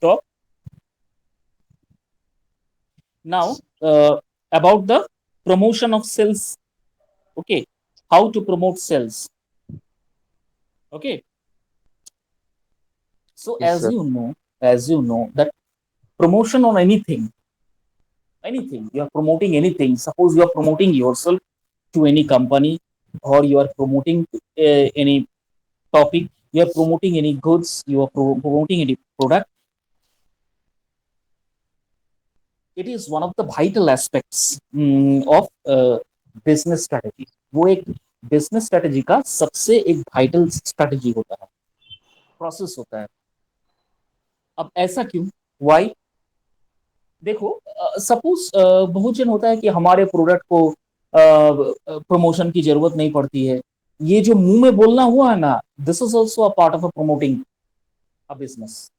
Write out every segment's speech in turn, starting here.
talk now about the promotion of sales. Okay, how to promote sales. Okay, so Yes, sir. as you know that promotion on anything you are promoting anything. Suppose you are promoting yourself to any company, or you are promoting any topic, you are promoting any goods, you are promoting any product. It is one of the vital aspects of business strategy. वो एक business strategy का सबसे एक vital strategy होता है, process होता है. अब ऐसा क्यों, वाई? देखो, सपोज बहुत जन होता है कि हमारे प्रोडक्ट को प्रमोशन की जरूरत नहीं पड़ती है. ये जो मुंह में बोलना हुआ है ना, this is also a part of a promoting a business.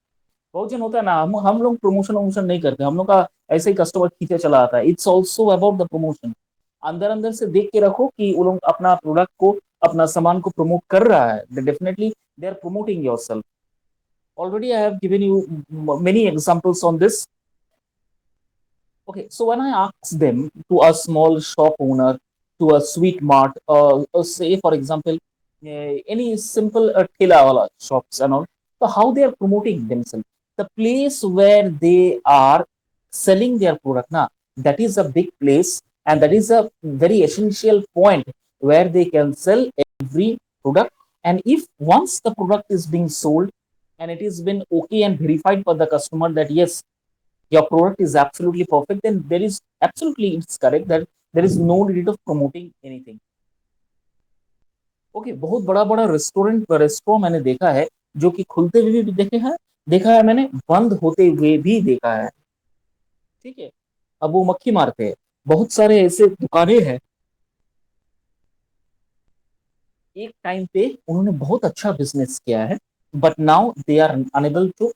बहुत जन होता है ना, हम लोग प्रमोशन वमोशन नहीं करते, हम लोग का ऐसे ही कस्टमर खींचे चला आता है. It's also about the promotion. अंदर अंदर से देख के रखो कि वो लोग अपना प्रोडक्ट को, अपना सामान को प्रमोट कर रहा है. Definitely they are promoting yourself. Already I have given you many examples on this. Okay, so when I ask them to a small shop owner, to a sweet mart, say for example, any simple thela wala shops and all, so how they are promoting themselves, the place where they are selling their product, na, that is a big place, and that is a very essential point where they can sell every product. And if once the product is being sold and it is been okay and verified for the customer that yes, your product is absolutely perfect, then there is absolutely, it's correct that there is no need of promoting anything. Okay, बहुत बड़ा बड़ा restaurant मैंने देखा है, जो कि खुलते हुए भी देखे हैं, देखा है मैंने, बंद होते हुए भी देखा है. ठीक है, अब वो मक्खी मारते हैं. बहुत सारे ऐसे दुकानें हैं, एक टाइम पे उन्होंने बहुत अच्छा बिजनेस किया है, but now they are unable to,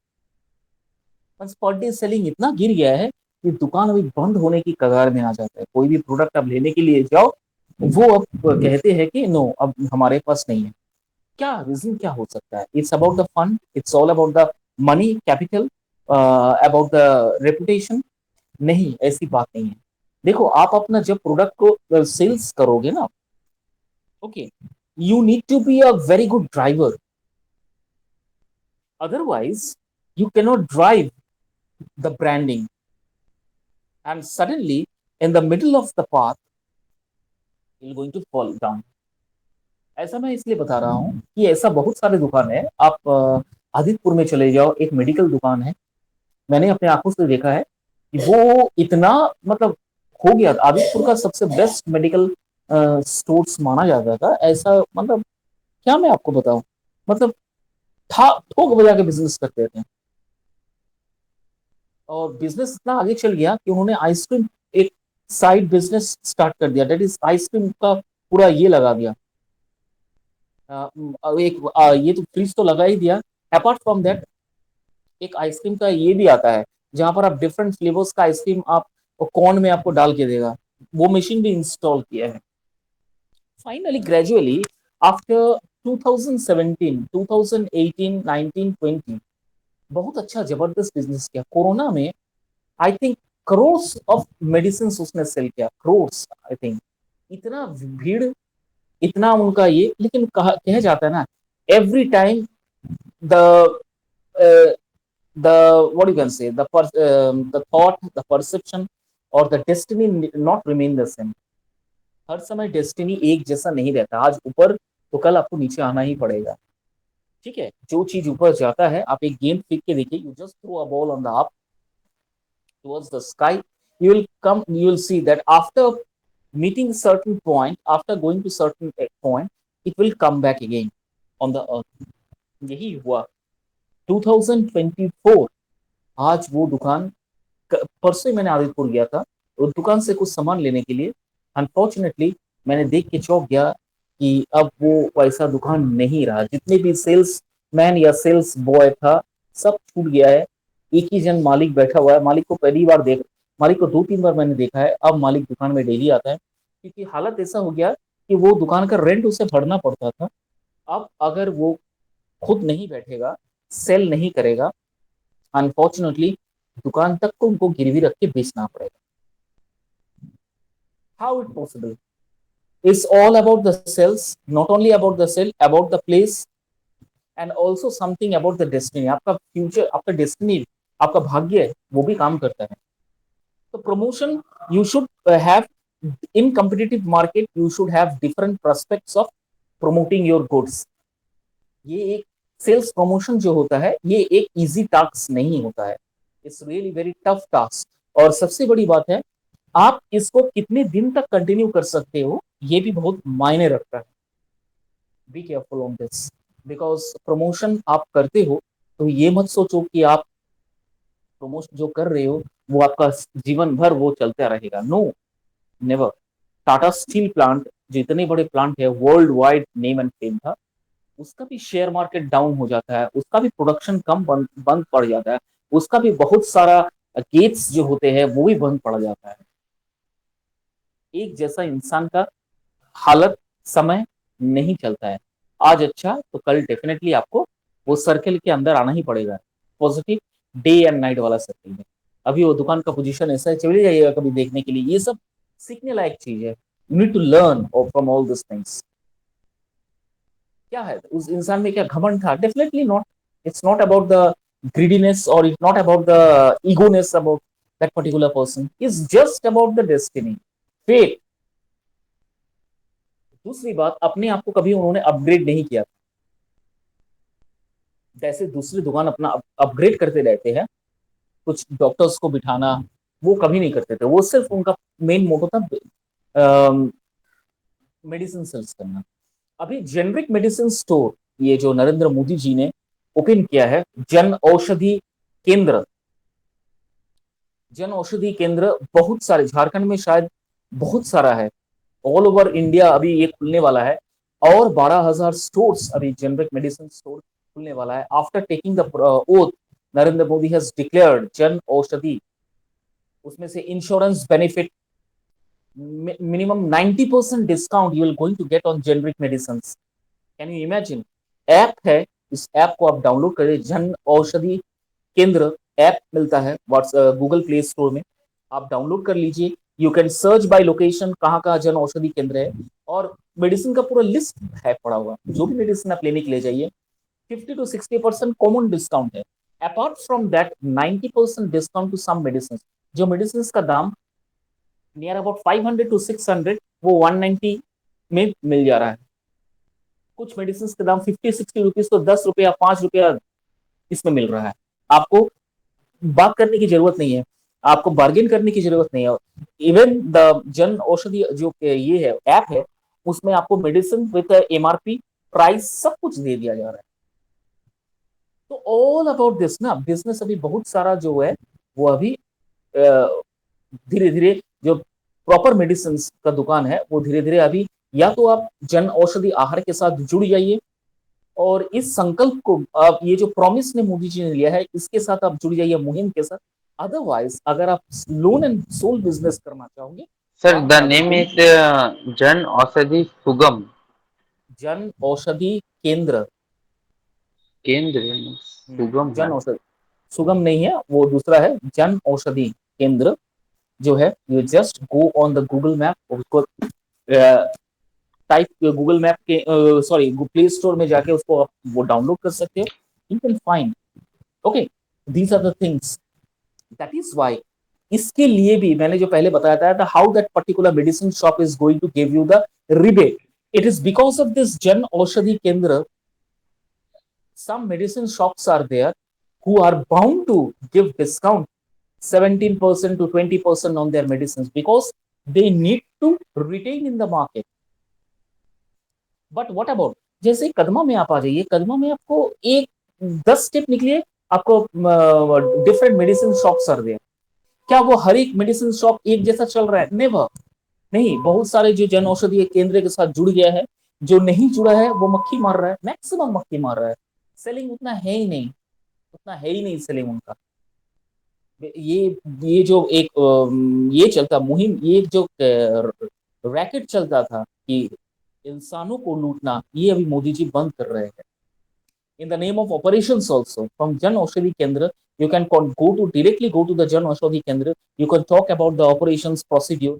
बस पर डे सेलिंग इतना गिर गया है कि दुकान अभी बंद होने की कगार में आ जाता है. कोई भी प्रोडक्ट अब लेने के लिए जाओ, वो अब कहते हैं कि नो, अब हमारे पास नहीं है. क्या रीजन क्या हो सकता है? It's about the fund, it's all about the money capital, about the reputation? नहीं, ऐसी बात नहीं है. देखो, आप अपना जब प्रोडक्ट को सेल्स करोगे ना, okay, you need to be a very good driver. Otherwise you cannot drive the branding, and suddenly in the middle of the path you're going to fall down. ऐसा मैं इसलिए बता रहा हूँ कि ऐसा बहुत सारे दुकान है. आप आदितपुर में चले जाओ, एक मेडिकल दुकान है. मैंने अपने आंखों से देखा है कि वो इतना, मतलब, हो गया. आदितपुर का सबसे बेस्ट मेडिकल स्टोर्स माना जाता था. ऐसा, मतलब, क्या मैं आपको बताऊं, मतलब, था, ठोक बजा के बिजनेस करते थे. और बिजनेस इतना आगे चल गया कि उन्होंने आइसक्रीम, एक साइड बिजनेस स्टार्ट कर दिया, डेट इज आइसक्रीम का पूरा ये लगा दिया. ये तो फ्रिज तो लगा ही दिया. अपार्ट फ्रॉम दैट, एक आइसक्रीम का ये भी आता है, जहां पर आप डिफरेंट फ्लेवर्स का आइसक्रीम आप कॉर्न में आपको डाल के देगा. वो मशीन भी इंस्टॉल किया है. फाइनली ग्रेजुअली आफ्टर 2017, 2018, 19, 20, बहुत अच्छा जबरदस्त बिजनेस किया. कोरोना में I think crores of medicine उसने सेल किया, करोड्स आई थिंक. इतना भीड़, इतना उनका ये. लेकिन कहा कह जाता है ना, every time the the what you can say, the thought, the perception or the destiny not remain the same. हर समय डेस्टिनी एक जैसा नहीं रहता. आज ऊपर तो कल आपको नीचे आना ही पड़ेगा. ठीक है, जो चीज ऊपर जाता है, आप एक गेंद फेंक के देखिए, you just throw a ball on the up towards the sky, you will see that after meeting certain point, after going to certain point, it will come back again on the earth. यही हुआ 2024. आज वो दुकान, परसों ही मैंने आदितपुर गया था, और दुकान से कुछ सामान लेने के लिए. अनफॉर्चुनेटली मैंने देख के चौंक गया कि अब वो वैसा दुकान नहीं रहा. जितने भी सेल्स मैन या सेल्स बॉय था, सब छूट गया है. एक ही जन मालिक बैठा हुआ है. मालिक को पहली बार देख, मालिक को 2-3 बार मैंने देखा है. अब मालिक दुकान में डेली आता है, क्योंकि हालत ऐसा हो गया कि वो दुकान का रेंट उसे भरना पड़ता था. अब अगर वो खुद नहीं बैठेगा, सेल नहीं करेगा, अनफॉर्चुनेटली दुकान तक को उनको गिरवी रख के बेचना पड़ेगा. How it possible? It's all about the sales, not only about the sale, about the place and also something about the destiny. आपका फ्यूचर, आपका डेस्टिनी, आपका भाग्य वो भी काम करता है. तो promotion, you should have in competitive market, you should have different prospects of promoting your goods. ये एक सेल्स प्रमोशन जो होता है ये एक इजी टास्क नहीं होता है. It's really very tough task. और सबसे बड़ी बात है, आप इसको कितने दिन तक कंटिन्यू कर सकते हो ये भी बहुत मायने रखता है. Be careful on this, because promotion आप करते हो तो ये मत सोचो कि आप प्रमोशन जो कर रहे हो वो आपका जीवन भर वो चलता रहेगा. No, never. Tata steel plant, जितने बड़े प्लांट है worldwide name and fame था, उसका भी शेयर मार्केट डाउन हो जाता है, उसका भी प्रोडक्शन कम बंद पड़ जाता है, उसका भी बहुत सारा गेट्स जो होते हैं वो भी बंद पड़ जाता है. एक जैसा इंसान का हालत, समय नहीं चलता है. आज अच्छा तो कल डेफिनेटली आपको वो सर्कल के अंदर आना ही पड़ेगा. पॉजिटिव डे एंड नाइट वाला सर्कल में. अभी वो दुकान का पोजीशन ऐसा है, चले जाइएगा कभी देखने के लिए. ये सब सीखने लायक चीज है. You need to learn from all this things. क्या है उस इंसान में, क्या घमंड था? Definitely not. It's not about the greediness और it's not about the egoness about that particular person. It's just about the destiny, fate. दूसरी बात, अपने आप को कभी उन्होंने अपग्रेड नहीं किया. जैसे दूसरी दुकान अपना अपग्रेड करते रहते हैं, कुछ डॉक्टर्स को बिठाना, वो कभी नहीं करते थे. वो सिर्फ उनका मेन मोटो था मेडिसिन सेल्स करना. अभी जेनरिक मेडिसिन स्टोर ये जो नरेंद्र मोदी जी ने ओपन किया है, जन औषधि केंद्र. जन औषधि केंद्र बहुत सारे झारखंड में शायद बहुत सारा है. ऑल ओवर इंडिया अभी ये खुलने वाला है. और 12,000 स्टोर्स अभी जेनरिक मेडिसिन स्टोर खुलने वाला है. After taking the oath, Narendra Modi has declared Jan Aushadhi. उसमें से insurance benefit, minimum 90% discount you will going to get on generic medicine. Can you imagine? App है, इस ऐप को आप डाउनलोड करें, जन औषधि केंद्र ऐप मिलता है गूगल प्ले स्टोर में. आप डाउनलोड कर लीजिए. You can search by location कहाँ कहाँ जन औषधि केंद्र है, और मेडिसिन का पूरा लिस्ट है पड़ा हुआ. जो भी मेडिसिन आप लेने के लिए जाइए, 50 to 60% कॉमन डिस्काउंट है. Apart from that 90% discount to some medicine. जो मेडिसिन का दाम नियर अबाउट 500 to 600, वो 190 में मिल जा रहा है. कुछ मेडिसिन का दाम 50-60 रुपीज तो 10 रुपया 5 रुपया इसमें मिल रहा है. आपको बात करने की जरूरत नहीं है, आपको बार्गेन करने की जरूरत नहीं है. इवन द जन औषधि जो ये है ऐप है, उसमें आपको मेडिसिन विद एमआरपी प्राइस सब कुछ दे दिया जा रहा है. तो ऑल अबाउट दिस ना, बिजनेस अभी बहुत सारा जो है वो अभी धीरे धीरे जो प्रॉपर मेडिसिन का दुकान है वो धीरे धीरे अभी, या तो आप जन औषधि आहार के साथ जुड़ जाइए और इस संकल्प को आप, ये जो प्रॉमिस ने मोदी जी ने लिया है, इसके साथ आप जुड़ जाइए मुहिम के साथ. अदरवाइज अगर आप लोन एंड सोल बिजनेस करना चाहोगे तो Sir, आप the rather name do is Jan Aushadhi Sugam जन औषधि केंद्र. Kendra. Sugam जन है. औषधि सुगम नहीं है, वो दूसरा है जन औषधि केंद्र जो है. You just go on the Google map, उसको टाइप गूगल मैप के सॉरी प्ले स्टोर में जाके उसको आप वो डाउनलोड कर सकते हो. You can find. Okay, these are the things. That is why इसके लिए भी मैंने जो पहले बताया था, how that particular medicine shop is going to give you the rebate. It is because of this Jan Aushadhi केंद्र. Some medicine shops are there who are bound to give discount 17% to 20% on their medicines because they need to retain in the market. But what about, जैसे कदमा में आप आ जाइए, कदमा में आपको एक 10 step निकलिए, आपको different medicine shops are there. क्या वो हर एक मेडिसिन शॉप एक जैसा चल रहा है? नेवर. नहीं, बहुत सारे जो जन औषधि केंद्र के साथ जुड़ गया है, जो नहीं जुड़ा है वो मक्खी मार रहा है, मैक्सिमम मक्खी मार रहा है. सेलिंग उतना है ही नहीं, उतना है ही नहीं सेलिंग उनका. ये जो एक ये चलता मुहिम, ये जो रैकेट चलता था कि इंसानों को लूटना, ये अभी मोदी जी बंद कर रहे हैं. In the name of operations also from जन औषधि केंद्र, You can directly go to the Jan Aushadhi Kendra. You can talk about the operations procedure.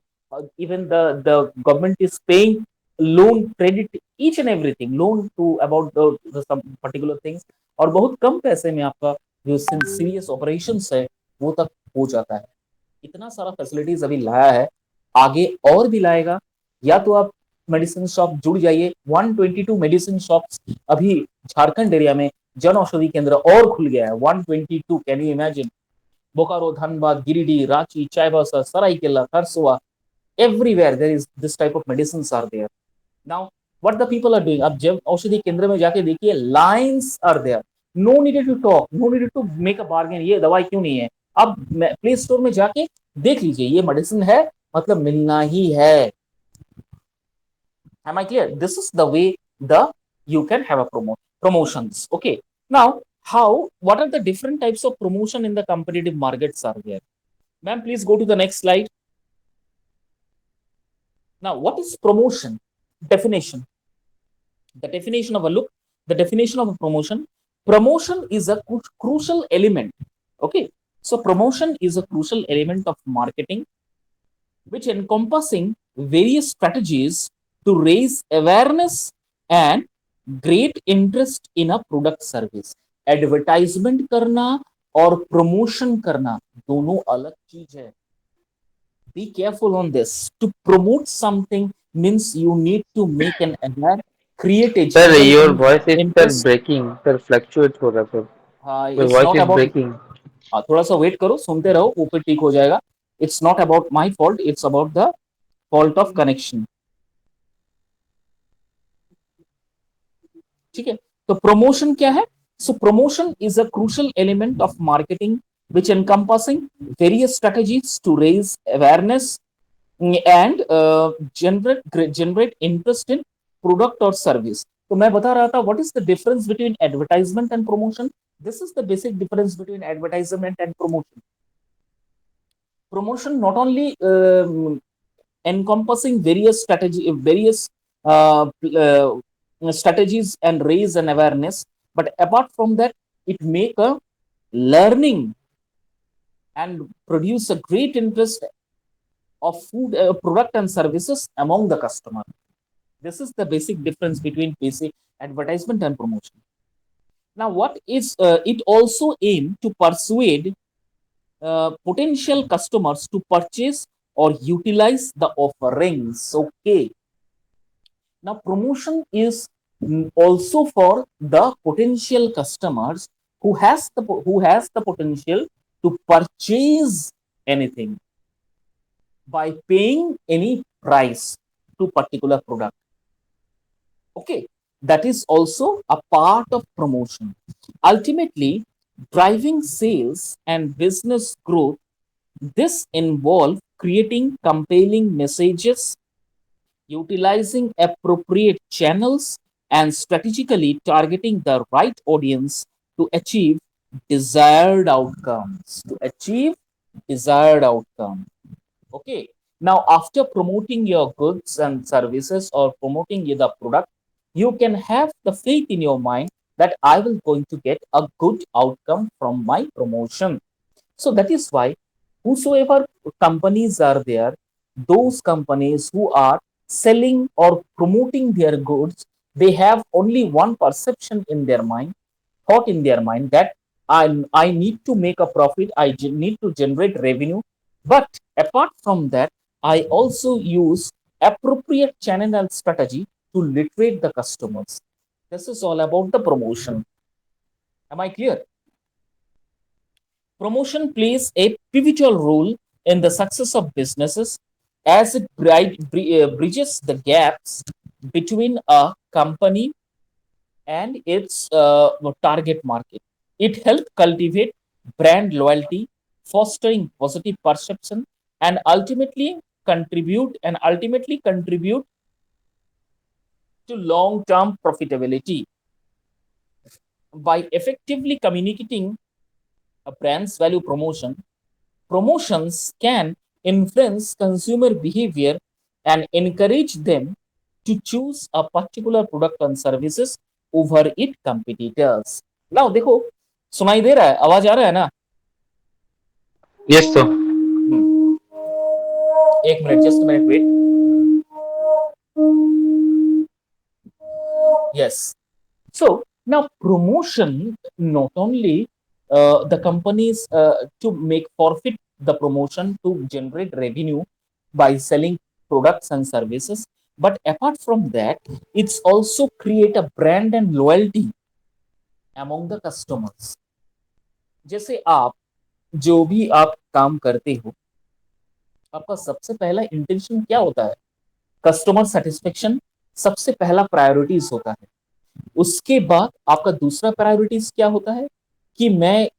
Even the government is paying loan credit, each and everything loan to about the some particular things, और बहुत कम पैसे में आपका जो serious operations है वो तक हो जाता है। इतना सारा फैसिलिटीज अभी लाया है, आगे और भी लाएगा। या तो आप मेडिसिन शॉप जुड़ जाइए, 122 मेडिसिन शॉप्स अभी झारखंड एरिया में जन औषधि केंद्र और खुल गया है। 122, can you imagine? Bokaro, Dhanbad, Giridih, Ranchi, Chaibasa, Seraikela, Kharsawan, everywhere there is this type of medicines are there now. What the people are doing, अब जब औषधि केंद्र में जाके देखिए, lines are there, no needed to talk, no needed to make a bargain, ये दवाई क्यों नहीं है। अब प्ले स्टोर में जाके देख लीजिए, ये मेडिसिन है मतलब मिलना ही है। Am I clear? This is the way the you can have a promotions. Okay, now how, what are the different types of promotion in the competitive markets are there? Ma'am, please go to the next slide. Now, what is promotion? Definition. The definition of a look, the definition of a promotion. Promotion is a crucial element. Okay. So promotion is a crucial element of marketing, which encompassing various strategies to raise awareness and great interest in a product service. Advertisement करना और promotion करना दोनों अलग चीज है। Be careful on this. To promote something means you need to make an ad, create a Sir, your general voice is sir interest. breaking. Sir, fluctuate हो रहा है sir. Your It's voice not is about, breaking. थोड़ा सा wait करो, सुनते रहो, ऊपर ठीक हो जाएगा। It's not about my fault, it's about the fault of connection. ठीक है, तो प्रमोशन क्या है? So promotion is a crucial element of marketing which encompassing various strategies to raise awareness and generate interest in product or service. तो मैं बता रहा था, what is the difference between advertisement and promotion? This is the basic difference between advertisement and promotion. Promotion not only encompassing various uh, strategies and raise an awareness, but apart from that, it make a learning and produce a great interest of food product and services among the customer. This is the basic difference between basic advertisement and promotion. Now, what is it also aim to persuade potential customers to purchase or utilize the offerings. Okay. Now, promotion is also for the potential customers who has the potential to purchase anything by paying any price to particular product. Okay, that is also a part of promotion. Ultimately, driving sales and business growth, this involves creating compelling messages, utilizing appropriate channels, and strategically targeting the right audience to achieve desired outcomes. To achieve desired outcome. Okay. Now, after promoting your goods and services or promoting the product, you can have the faith in your mind that I will going to get a good outcome from my promotion. So that is why whosoever companies are there, those companies who are selling or promoting their goods, they have only one perception in their mind, thought in their mind, that I need to make a profit, I need to generate revenue. But apart from that, I also use appropriate channel and strategy to literate the customers. This is all about the promotion. Am I clear? Promotion plays a pivotal role in the success of businesses as it bridges the gaps between a company and its target market. It helps cultivate brand loyalty, fostering positive perception, and ultimately contribute to long-term profitability. By effectively communicating a brand's value promotions can influence consumer behavior and encourage them to choose a particular product and services over its competitors. Now देखो, सुनाई दे रहा है, आवाज आ रहा है ना? Yes, sir. एक minute, just minute wait. Yes. So now promotion not only the companies to make forfeit the promotion to generate revenue by selling products and services, but apart from that, it's also create a brand and loyalty among the customers. जैसे आप जो भी आप काम करते हो, आपका सबसे पहला इंटेंशन क्या होता है? कस्टमर सेटिस्फेक्शन सबसे पहला प्रायोरिटीज होता है. उसके बाद आपका दूसरा प्रायोरिटीज क्या होता है कि मैं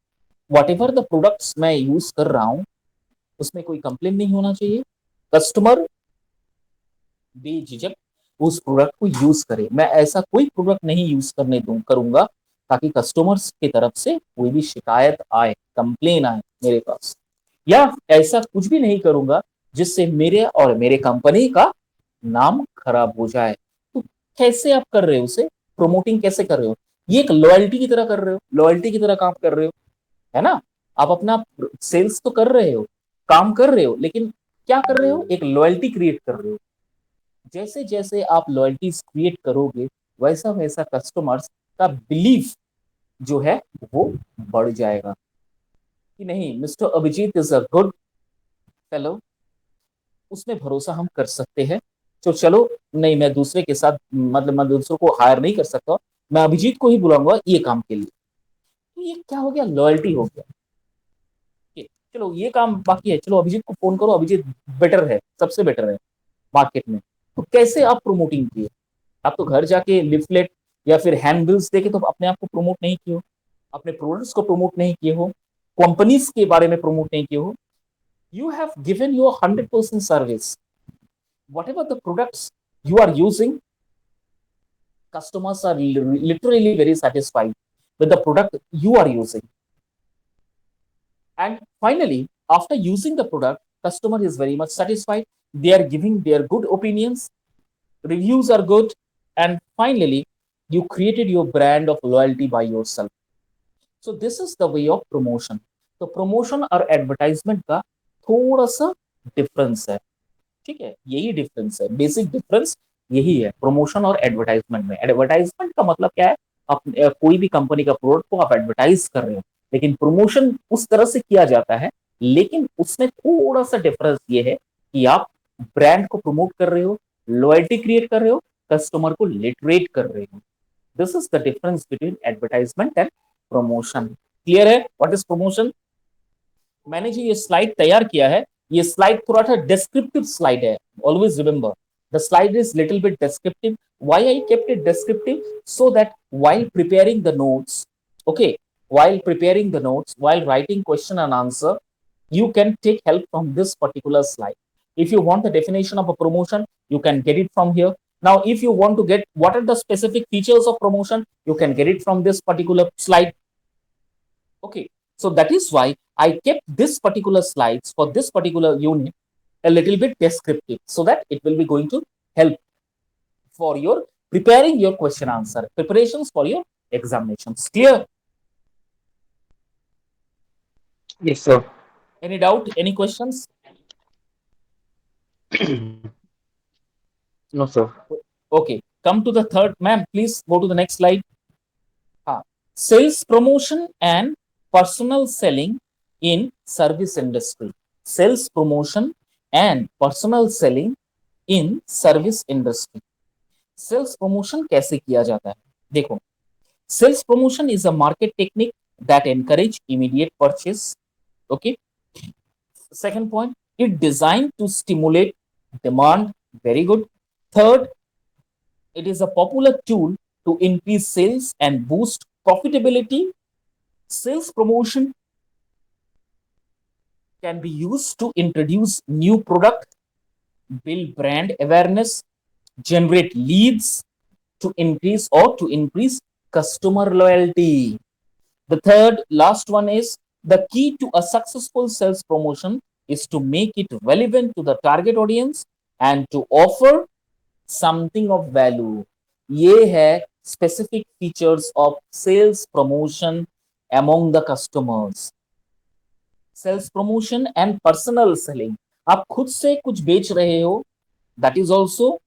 वॉट एवर द प्रोडक्ट्स मैं यूज कर रहा हूं उसमें कोई कंप्लेन नहीं होना चाहिए. कस्टमर बेझिझक उस प्रोडक्ट को यूज करे. मैं ऐसा कोई प्रोडक्ट नहीं यूज करने दूं करूंगा ताकि कस्टमर्स की तरफ से कोई भी शिकायत आए, कंप्लेन आए मेरे पास, या ऐसा कुछ भी नहीं करूंगा जिससे मेरे और मेरे कंपनी का नाम खराब हो जाए. तो कैसे आप कर रहे हो उसे? प्रोमोटिंग कैसे कर रहे हो? ये एक लॉयल्टी की तरह कर रहे हो, लॉयल्टी की तरह काम कर रहे हो, है ना? आप अपना सेल्स तो कर रहे हो, काम कर रहे हो, लेकिन क्या कर रहे हो? एक लॉयल्टी क्रिएट कर रहे हो. जैसे जैसे आप लॉयल्टीज क्रिएट करोगे वैसा वैसा कस्टमर्स का बिलीफ जो है वो बढ़ जाएगा कि नहीं, mister Abhijit is a good fellow, उसमें भरोसा हम कर सकते हैं. तो चलो, नहीं मैं दूसरे के साथ, मतलब मैं दूसरों को हायर नहीं कर सकता, मैं अभिजीत को ही बुलाऊंगा ये काम के लिए. तो ये क्या हो गया? लॉयल्टी हो गया. चलो ये काम बाकी है, चलो अभिजीत को फोन करो, अभिजीत बेटर है, सबसे बेटर है मार्केट में. तो कैसे आप प्रमोटिंग किए? आप तो घर जाके लिफलेट या फिर हैंडबिल्स देके तो अपने आप को प्रमोट नहीं किए हो, अपने प्रोडक्ट्स को प्रमोट नहीं किए हो, कंपनीज के बारे में प्रमोट नहीं किए हो. You have given your 100% service. Whatever the products you are using, customers are literally very satisfied with the product you are using. And finally, after using the product, customer is very much satisfied. They are giving their good opinions, reviews are good, and finally, you created your brand of loyalty by yourself. So this is the way of promotion. तो promotion और advertisement का थोड़ा सा difference है. ठीक है, यही difference है, बेसिक डिफरेंस यही है प्रमोशन और एडवर्टाइजमेंट में. एडवर्टाइजमेंट का मतलब क्या है? आप कोई भी कंपनी का प्रोडक्ट को आप एडवर्टाइज कर रहे हो, लेकिन प्रमोशन उस तरह से किया जाता है, लेकिन उसमें थोड़ा सा डिफरेंस ये है कि आप ब्रांड को प्रमोट कर रहे हो, लॉयल्टी क्रिएट कर रहे हो, कस्टमर को लिटरेट कर रहे हो. This is the difference between advertisement and promotion. Clear है व्हाट इज प्रमोशन? मैंने जो ये स्लाइड तैयार किया है, ये स्लाइड थोड़ा सा डिस्क्रिप्टिव स्लाइड है. Always remember the slide is little bit descriptive. Why I kept it descriptive? So that while preparing the notes, okay, while preparing the notes, while writing question and answer, you can take help from this particular slide. If you want the definition of a promotion, you can get it from here. Now if you want to get what are the specific features of promotion, you can get it from this particular slide. Okay, so that is why I kept this particular slides for this particular unit a little bit descriptive, so that it will be going to help for your preparing your question answer preparations for your examinations. Clear? Yes, sir. Any doubt? Any questions? No, sir. Okay, come to the third. Ma'am, please go to the next slide. Sales promotion and personal selling in service industry. Sales promotion and personal selling in service industry. Sales promotion कैसे किया जाता है? देखो, sales promotion is a market technique that encourage immediate purchase. Okay, second point, it designed to stimulate demand. Very good. Third, it is a popular tool to increase sales and boost profitability. Sales promotion can be used to introduce new product, build brand awareness, generate leads, to increase customer loyalty. The third last one is the key to a successful sales promotion is to make it relevant to the target audience and to offer something of value. ये है specific features of sales promotion among the customers. Sales promotion and personal selling, आप खुद से कुछ बेच रहे हो, that is also,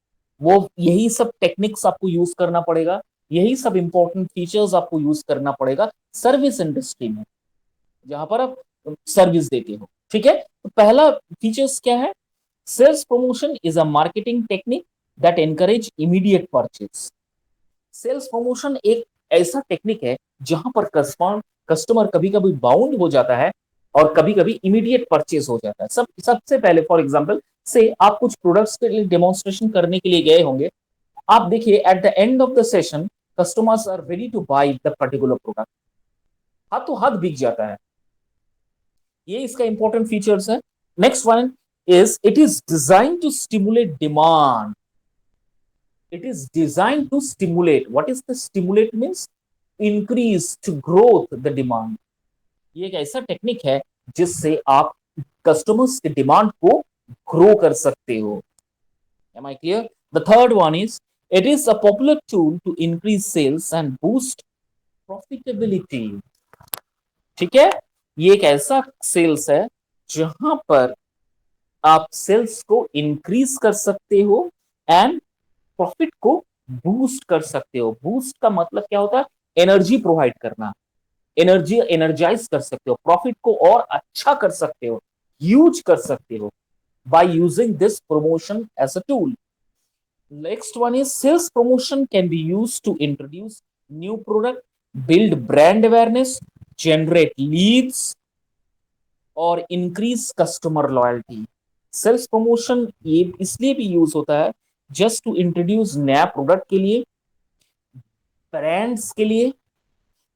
वो यही सब टेक्निक्स आपको यूज करना पड़ेगा, यही सब इंपॉर्टेंट फीचर्स आपको यूज करना पड़ेगा सर्विस इंडस्ट्री में, जहां पर आप सर्विस देते हो। ठीक है, तो पहला फीचर्स क्या है? Sales promotion is a marketing technique that encourage immediate purchase. Sales promotion एक ऐसा टेक्निक है जहां पर कस्टमर कभी कभी बाउंड हो जाता है और कभी कभी इमीडिएट परचेज हो जाता है। सबसे पहले फॉर एग्जांपल से आप कुछ प्रोडक्ट्स के लिए डेमोन्स्ट्रेशन करने के लिए गए होंगे, आप देखिए at the end of the session customers are ready to buy the particular product, हाथों हाथ बिक जाता है। ये इसका इंपॉर्टेंट फीचर्स है। Next one is it is design to stimulate demand. It is designed to stimulate. What is the stimulate means? Increase, to growth the demand. ये एक ऐसा टेक्निक है जिससे आप कस्टमर्स के डिमांड को ग्रो कर सकते हो। Am I clear? The third one is it is a popular tool to increase sales and boost profitability. ठीक है, ये एक ऐसा सेल्स है जहां पर आप सेल्स को इंक्रीज कर सकते हो एंड प्रॉफिट को बूस्ट कर सकते हो। बूस्ट का मतलब क्या होता है? एनर्जी प्रोवाइड करना, एनर्जी एनर्जाइज कर सकते हो, प्रॉफिट को और अच्छा कर सकते हो, यूज कर सकते हो by using this promotion as a tool. Next one is sales promotion can be use to introduce new product, build brand awareness, generate leads और increase customer loyalty. Sales promotion ये इसलिए भी यूज होता है just to introduce नया product के लिए, brands के लिए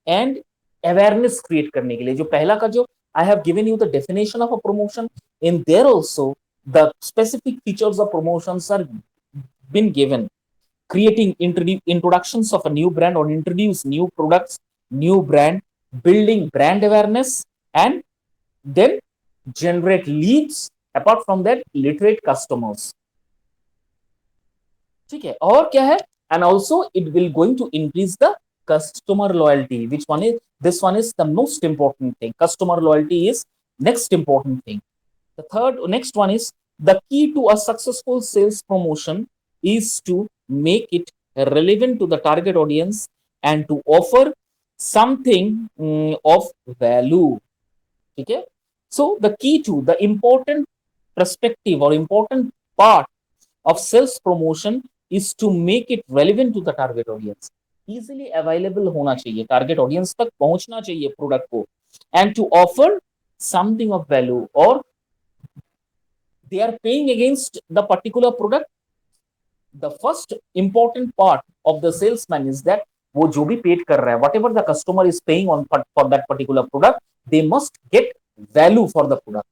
एंड अवेयरनेस क्रिएट करने के लिए। जो पहला का जो I have given you the definition of a promotion, in there also the specific features of promotions are been given, creating introductions of a new brand or introduce new products, new brand, building brand awareness, and then generate leads, apart from that literate customers। ठीक है, और क्या है? And also it will going to increase the customer loyalty, which one is this one is the most important thing. Customer loyalty is next important thing. The third, next one is the key to a successful sales promotion is to make it relevant to the target audience and to offer something of value। ठीक है, so the key to the important perspective or important part of sales promotion is to make it relevant to the target audience। easily available होना चाहिए, target audience तक पहुंचना चाहिए product को, and to offer something of value, or they are paying against the particular product। the first important part of the salesman is that वो जो भी paid कर रहा है, what ever the customer is paying on for that particular product, they must get value for the product.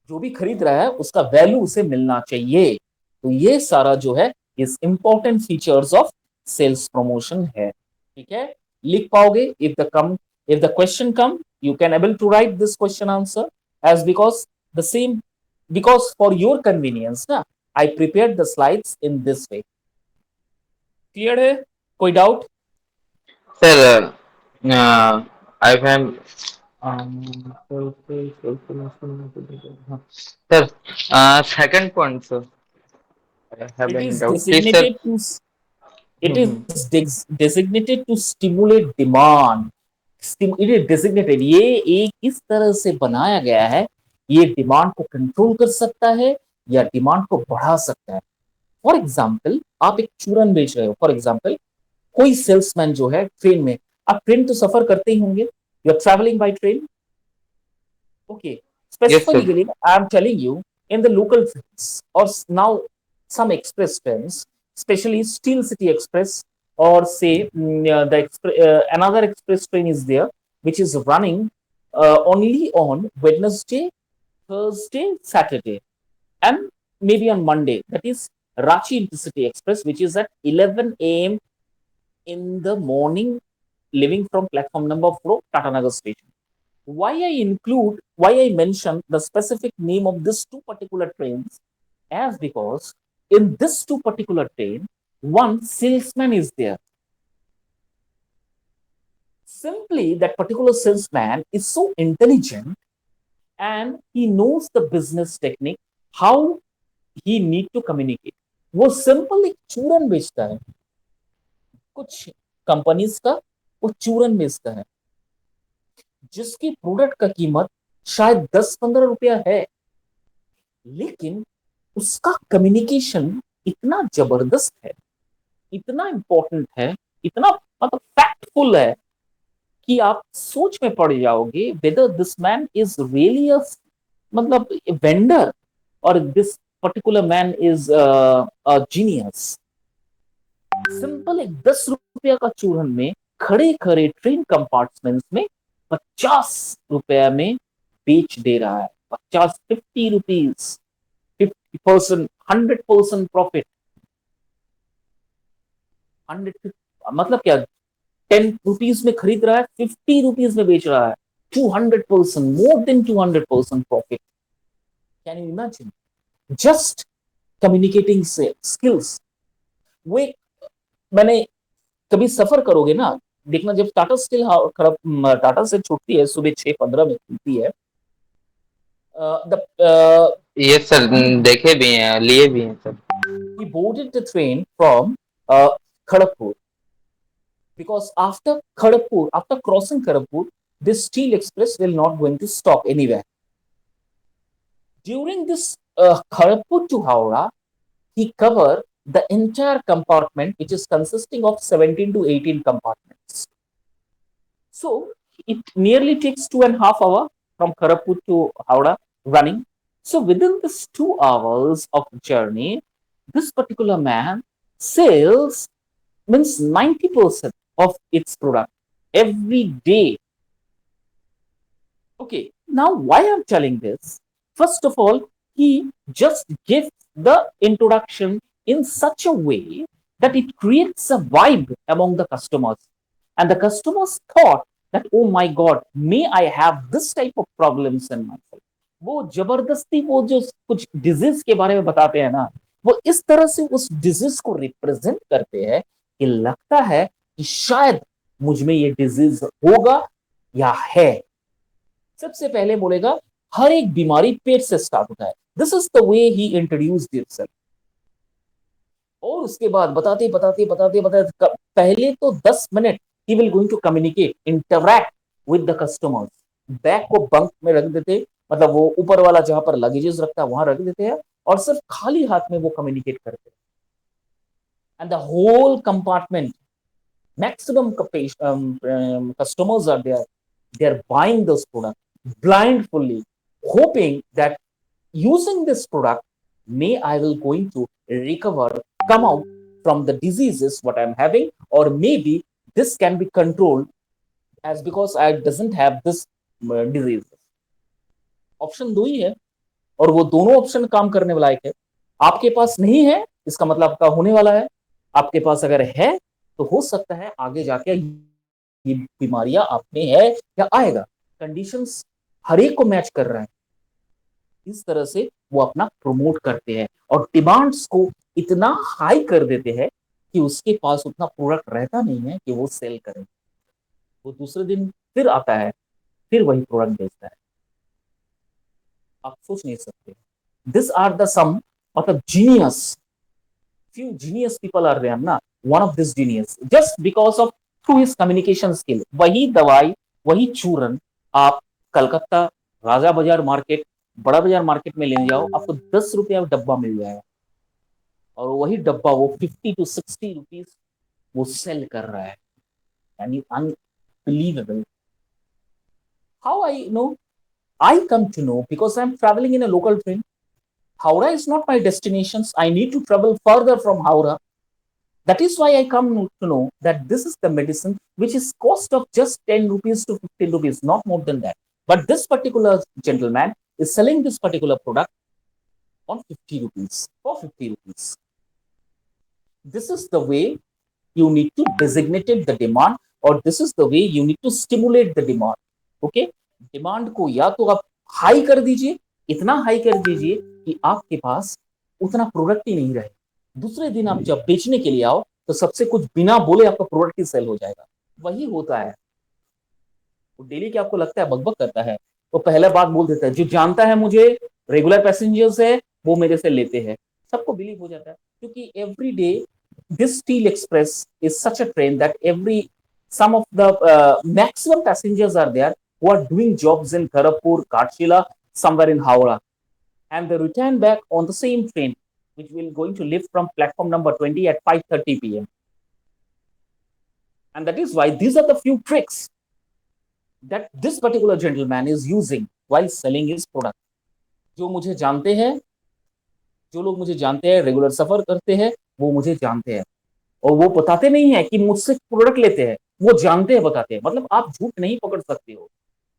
जो भी खरीद रहा है उसका वैल्यू उसे मिलना चाहिए। तो ये सारा जो है इस important features of sales promotion है। ठीक है, लिख पाओगे? If the question come, you can able to write this question answer as because the same, because for your convenience ना I prepared the slides in this way। Clear है? कोई doubt? Sir, I have sir, second point, sir. I have it any is doubt. Please, sir. designated to it is designated to stimulate demand। it is designated, ये एक इस तरह से बनाया गया है, ये डिमांड को कंट्रोल कर सकता है या डिमांड को बढ़ा सकता है। फॉर एग्जाम्पल आप एक चूरन बेच रहे हो, फॉर एग्जाम्पल कोई सेल्समैन जो है ट्रेन में, आप ट्रेन तो सफर करते ही होंगे, you are travelling by train. Okay, Yes, sir. specifically I am telling you in the local trains or now some express trains, especially Steel City Express, or say another express train is there which is running only on Wednesday, Thursday, Saturday, and maybe on Monday. That is Rachi Intercity Express, which is at 11 a.m. in the morning, leaving from platform number 4, Tatanagar station. Why I mention the specific name of these two particular trains, as because in this two particular train, one salesman is there. Simply, that particular salesman is so intelligent and he knows the business technique, how he need to communicate. वो simple एक चूरन बेचता है, कुछ companies का वो चूरन बेचता है जिसकी प्रोडक्ट का कीमत शायद 10-15 रुपया है, लेकिन उसका कम्युनिकेशन इतना जबरदस्त है, इतना इंपॉर्टेंट है, इतना मतलब फैक्टफुल है कि आप सोच में पड़ जाओगे whether this man is really अ मतलब वेंडर और this particular man is a genius. Simple एक 10 रुपया का चूरन में खड़े खड़े ट्रेन कंपार्टमेंट्स में 50 रुपया में बेच दे रहा है। 50 रुपीज 50%, 100% प्रॉफिट। 100 मतलब क्या, 10 रुपीज में खरीद रहा है, 50 रुपीज में बेच रहा है, 200%, more than 200% profit. Can you imagine? Just communicating से स्किल्स। वो एक, मैंने कभी सफर करोगे ना, देखना जब टाटा स्टील खराब टाटा से छूटती है सुबह 6:15 में खुलती है, द ये सर देखे भी हैं, लिए भी हैं sir. he boarded the train from Kharagpur, because after Kharagpur, after crossing Kharagpur, this steel express will not going to stop anywhere. During this Kharagpur to Howrah, he covered the entire compartment, which is consisting of 17 to 18 compartments. So it nearly takes 2.5 hours from Kharagpur to Howrah running. So within this 2 hours of journey, this particular man sells means 90% of its product every day. Okay, now why I'm telling this? First of all, he just gives the introduction in such a way that it creates a vibe among the customers. And the customers thought that, oh my God, may I have this type of problems in myself. वो जबरदस्ती वो जो कुछ disease के बारे में बताते हैं ना, वो इस तरह से उस डिजीज को रिप्रेजेंट करते हैं कि लगता है कि शायद मुझ में ये डिजीज होगा या है। सबसे पहले बोलेगा हर एक बीमारी पेट से स्टार्ट होता है। This is the way he introduced himself. और उसके बाद बताते बताते बताते बताते पहले तो 10 मिनट ही will going to communicate, interact with the customers. Bag को बंक में रख देते, मतलब वो ऊपर वाला जहां पर लगेजेस रखता है वहां रख देते हैं और सिर्फ खाली हाथ में वो कम्युनिकेट करते हैं। And the whole compartment, maximum customers are there, they are buying this product blindly, hoping that using this product may I will going to recover, come out from the diseases what I'm having, or maybe this can be controlled as because I doesn't have this disease। Option दो ही है और वो दोनों option काम करने वाला है। आपके पास नहीं है इसका मतलब आपका होने वाला है, आपके पास अगर है तो हो सकता है आगे जाके ये बीमारियां आप में है या आएगा। कंडीशंस हर एक को मैच कर रहा है। इस तरह से वो अपना प्रमोट करते हैं और डिमांड्स को इतना हाई कर देते हैं कि उसके पास उतना प्रोडक्ट रहता नहीं है कि वो सेल करे। वो दूसरे दिन फिर आता है, फिर वही प्रोडक्ट बेचता है। आप सोच नहीं सकते। दिस आर द सम मतलब genius, few genius people are there ना। one of this genius just because of through his communication skill, वही दवाई वही चूरन आप कलकत्ता राजा बाजार मार्केट, बड़ा बाजार मार्केट में लेने जाओ, आपको 10 रुपया डब्बा मिल जाएगा और वही डब्बा वो 50 to 60 रुपीज वो सेल कर रहा है। यानी unbelievable. How I know? I come to know because I'm traveling in a local train. Howrah is not my destination. I need to travel further from Howrah. That is why I come to know that this is the medicine which is cost of just 10 rupees to 15 rupees, not more than that. But this particular gentleman is selling this particular product on 50 rupees, for 50 rupees. This is the way you need to designate the demand, or this is the way you need to stimulate the demand. Okay? Demand को या तो आप high कर दीजिए, इतना high कर दीजिए कि आपके पास उतना प्रोडक्ट ही नहीं रहे। दूसरे दिन आप जब बेचने के लिए आओ तो सबसे कुछ बिना बोले आपका प्रोडक्ट ही सेल हो जाएगा। वही होता है। वो डेली के आपको लगता है बकबक करता है, वो पहला बात बोल देता है, जो जानता है मुझे, रेगुलर पैसेंजर्स है, वो मेरे से लेते हैं, सबको बिलीव हो जाता है, क्योंकि every day this steel express is such a train that every some of the maximum passengers are there who are doing jobs in Kharagpur, Karshila, somewhere in Howrah, and they return back on the same train, which will going to leave from platform number 20 at 5:30 p.m. And that is why these are the few tricks that this particular gentleman is using while selling his product. जो मुझे जानते हैं, जो लोग मुझे जानते हैं, regular सफर करते हैं, वो मुझे जानते हैं, और वो बताते नहीं है कि मुझसे प्रोडक्ट लेते हैं, वो जानते हैं, बताते हैं, मतलब आप झूठ नहीं पकड़ सकते हो।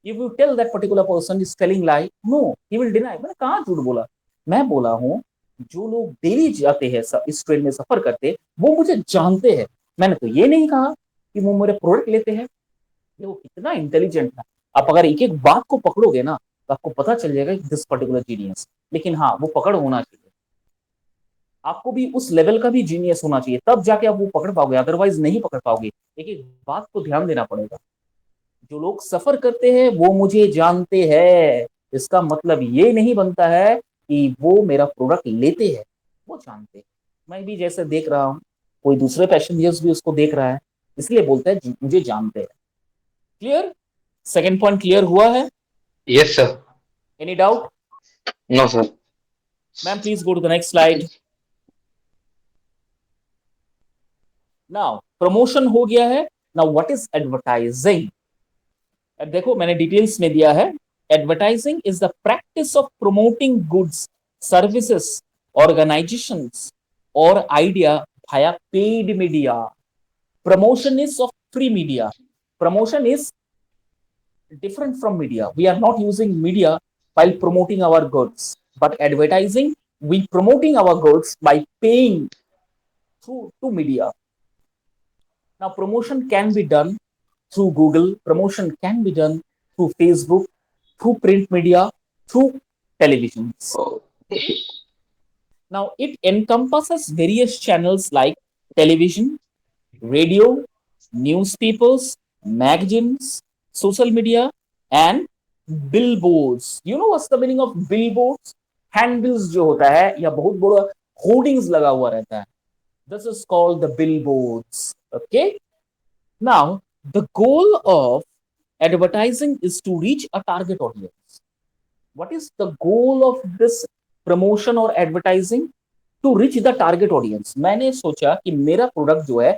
If you tell that particular person is telling lie, no, he will deny. मैंने कहाँ झूठ बोला, मैं बोला हूँ जो लोग डेली जाते हैं इस ट्रेन में सफर करते हैं, वो मुझे जानते हैं। मैंने तो ये नहीं कहा कि वो मेरे प्रोडक्ट लेते हैं। वो कितना इंटेलिजेंट था। आप अगर एक एक बात को पकड़ोगे ना, तो आपको पता चल जाएगा कि दिस पर्टिकुलर जीनियस। लेकिन हाँ, वो पकड़ होना चाहिए, आपको भी उस लेवल का भी जीनियस होना चाहिए, तब जाके आप वो पकड़ पाओगे, अदरवाइज नहीं पकड़ पाओगे। एक एक बात को ध्यान देना पड़ेगा। जो लोग सफर करते हैं वो मुझे जानते हैं, इसका मतलब ये नहीं बनता है कि वो मेरा प्रोडक्ट लेते हैं, वो जानते हैं। मैं भी जैसे देख रहा हूँ, कोई दूसरे पैसेंजर्स भी उसको देख रहा है, इसलिए बोलते हैं मुझे जानते हैं। क्लियर? सेकेंड पॉइंट क्लियर हुआ है? Yes, sir. Any doubt? No, sir. Ma'am please go to the next slide. Now promotion हो गया है। Now what is advertising? अब देखो मैंने डिटेल्स में दिया है। Advertising is the practice of promoting goods, services, organisations और idea via paid media. Promotion is of free media. Promotion is different from media. We are not using media while promoting our goods, but advertising, we promoting our goods by paying through to media. Now promotion can be done through Google, promotion can be done through Facebook, through print media, through televisions. Oh. Okay. Now it encompasses various channels like television, radio, newspapers, magazines, social media, and billboards. You know what's the meaning of billboards? Handbills जो होता है या बहुत बड़ा hoardings लगा हुआ रहता है, this is called the billboards. Okay. Now the goal of advertising is to reach a target audience. What is the goal of this promotion or advertising? To reach the target audience. मैंने सोचा कि मेरा product जो है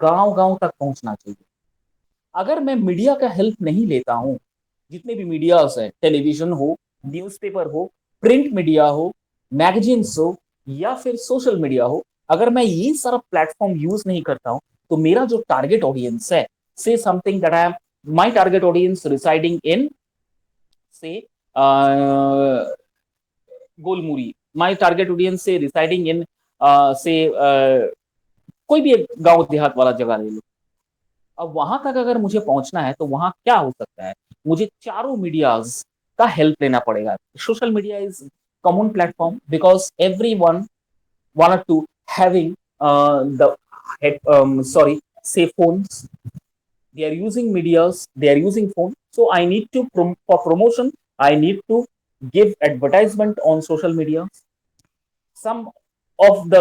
गांव गांव तक पहुंचना चाहिए। अगर मैं मीडिया का हेल्प नहीं लेता हूं, जितने भी मीडियाज है, टेलीविजन हो, न्यूज़पेपर हो, प्रिंट मीडिया हो, मैगजीन्स हो, या फिर सोशल मीडिया हो, अगर मैं ये सारा प्लेटफॉर्म यूज नहीं करता हूं, तो मेरा जो टारगेट ऑडियंस है, से something that I am, my target audience residing in से गोलमुरी, माय टारगेट ऑडियंस से रिसाइडिंग इन से कोई भी एक गांव देहात वाला जगह ले लो। अब वहां तक अगर मुझे पहुंचना है, तो वहां क्या हो सकता है, मुझे चारों मीडियाज का हेल्प लेना पड़ेगा। Social media is common platform because every one wanted to having the sorry, say phones, they are using medias, they are using phone, so I need to for promotion I need to give advertisement on social media. Some of the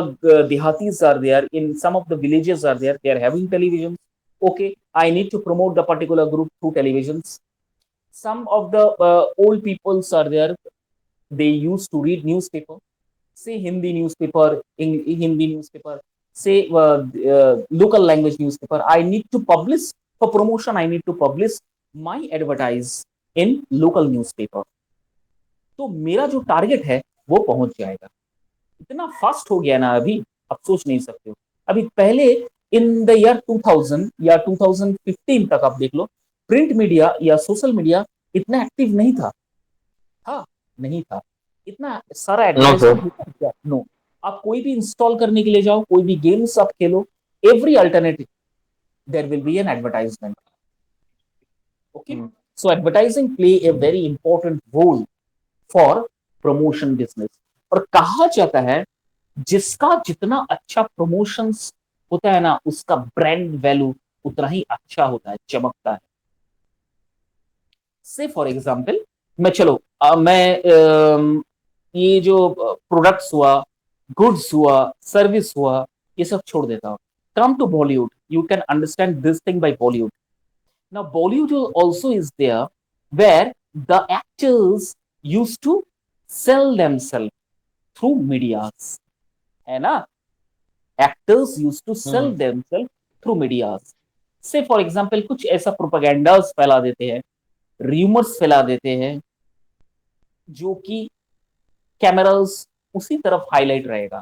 dehatis are there, in some of the villages are there, they are having televisions. Okay, I need to promote the particular group through televisions. Some of the old peoples are there, they used to read newspaper, say Hindi newspaper, Hindi newspaper, say local language newspaper. I need to publish for promotion, I need to publish my advertise in local newspaper. तो मेरा जो target है वो पहुंच जाएगा। इतना fast हो गया ना अभी, आप सोच नहीं सकते हो। अभी पहले इन द ईयर 2000 या 2015 तक आप देख लो, प्रिंट मीडिया या सोशल मीडिया इतना एक्टिव नहीं था। हाँ, नहीं था इतना सारा No, एडवर्टाइजमेंट sir. होता है क्या? नो। आप कोई भी इंस्टॉल करने के लिए जाओ, कोई भी गेम्स आप खेलो, every alternative there will be an advertisement. Okay, Hmm. So advertising play a very important role for promotion business. और कहा जाता है जिसका जितना अच्छा प्रमोशंस होता है ना, उसका ब्रांड वैल्यू उतना ही अच्छा होता है, चमकता है। से फॉर एग्जाम्पल मैं चलो मैं ये जो प्रोडक्ट्स हुआ, गुड्स हुआ, सर्विस हुआ, ये सब छोड़ देता हूँ. Come to Bollywood, you can understand this thing by Bollywood. Now Bollywood also is there where the actors used to sell themselves through medias, है ना. Actors used to sell hmm. themselves through medias. से फॉर एग्जाम्पल कुछ ऐसा प्रोपागेंडास फैला देते हैं, rumours फैला देते हैं, जो कि कैमरास उसी तरफ हाईलाइट रहेगा,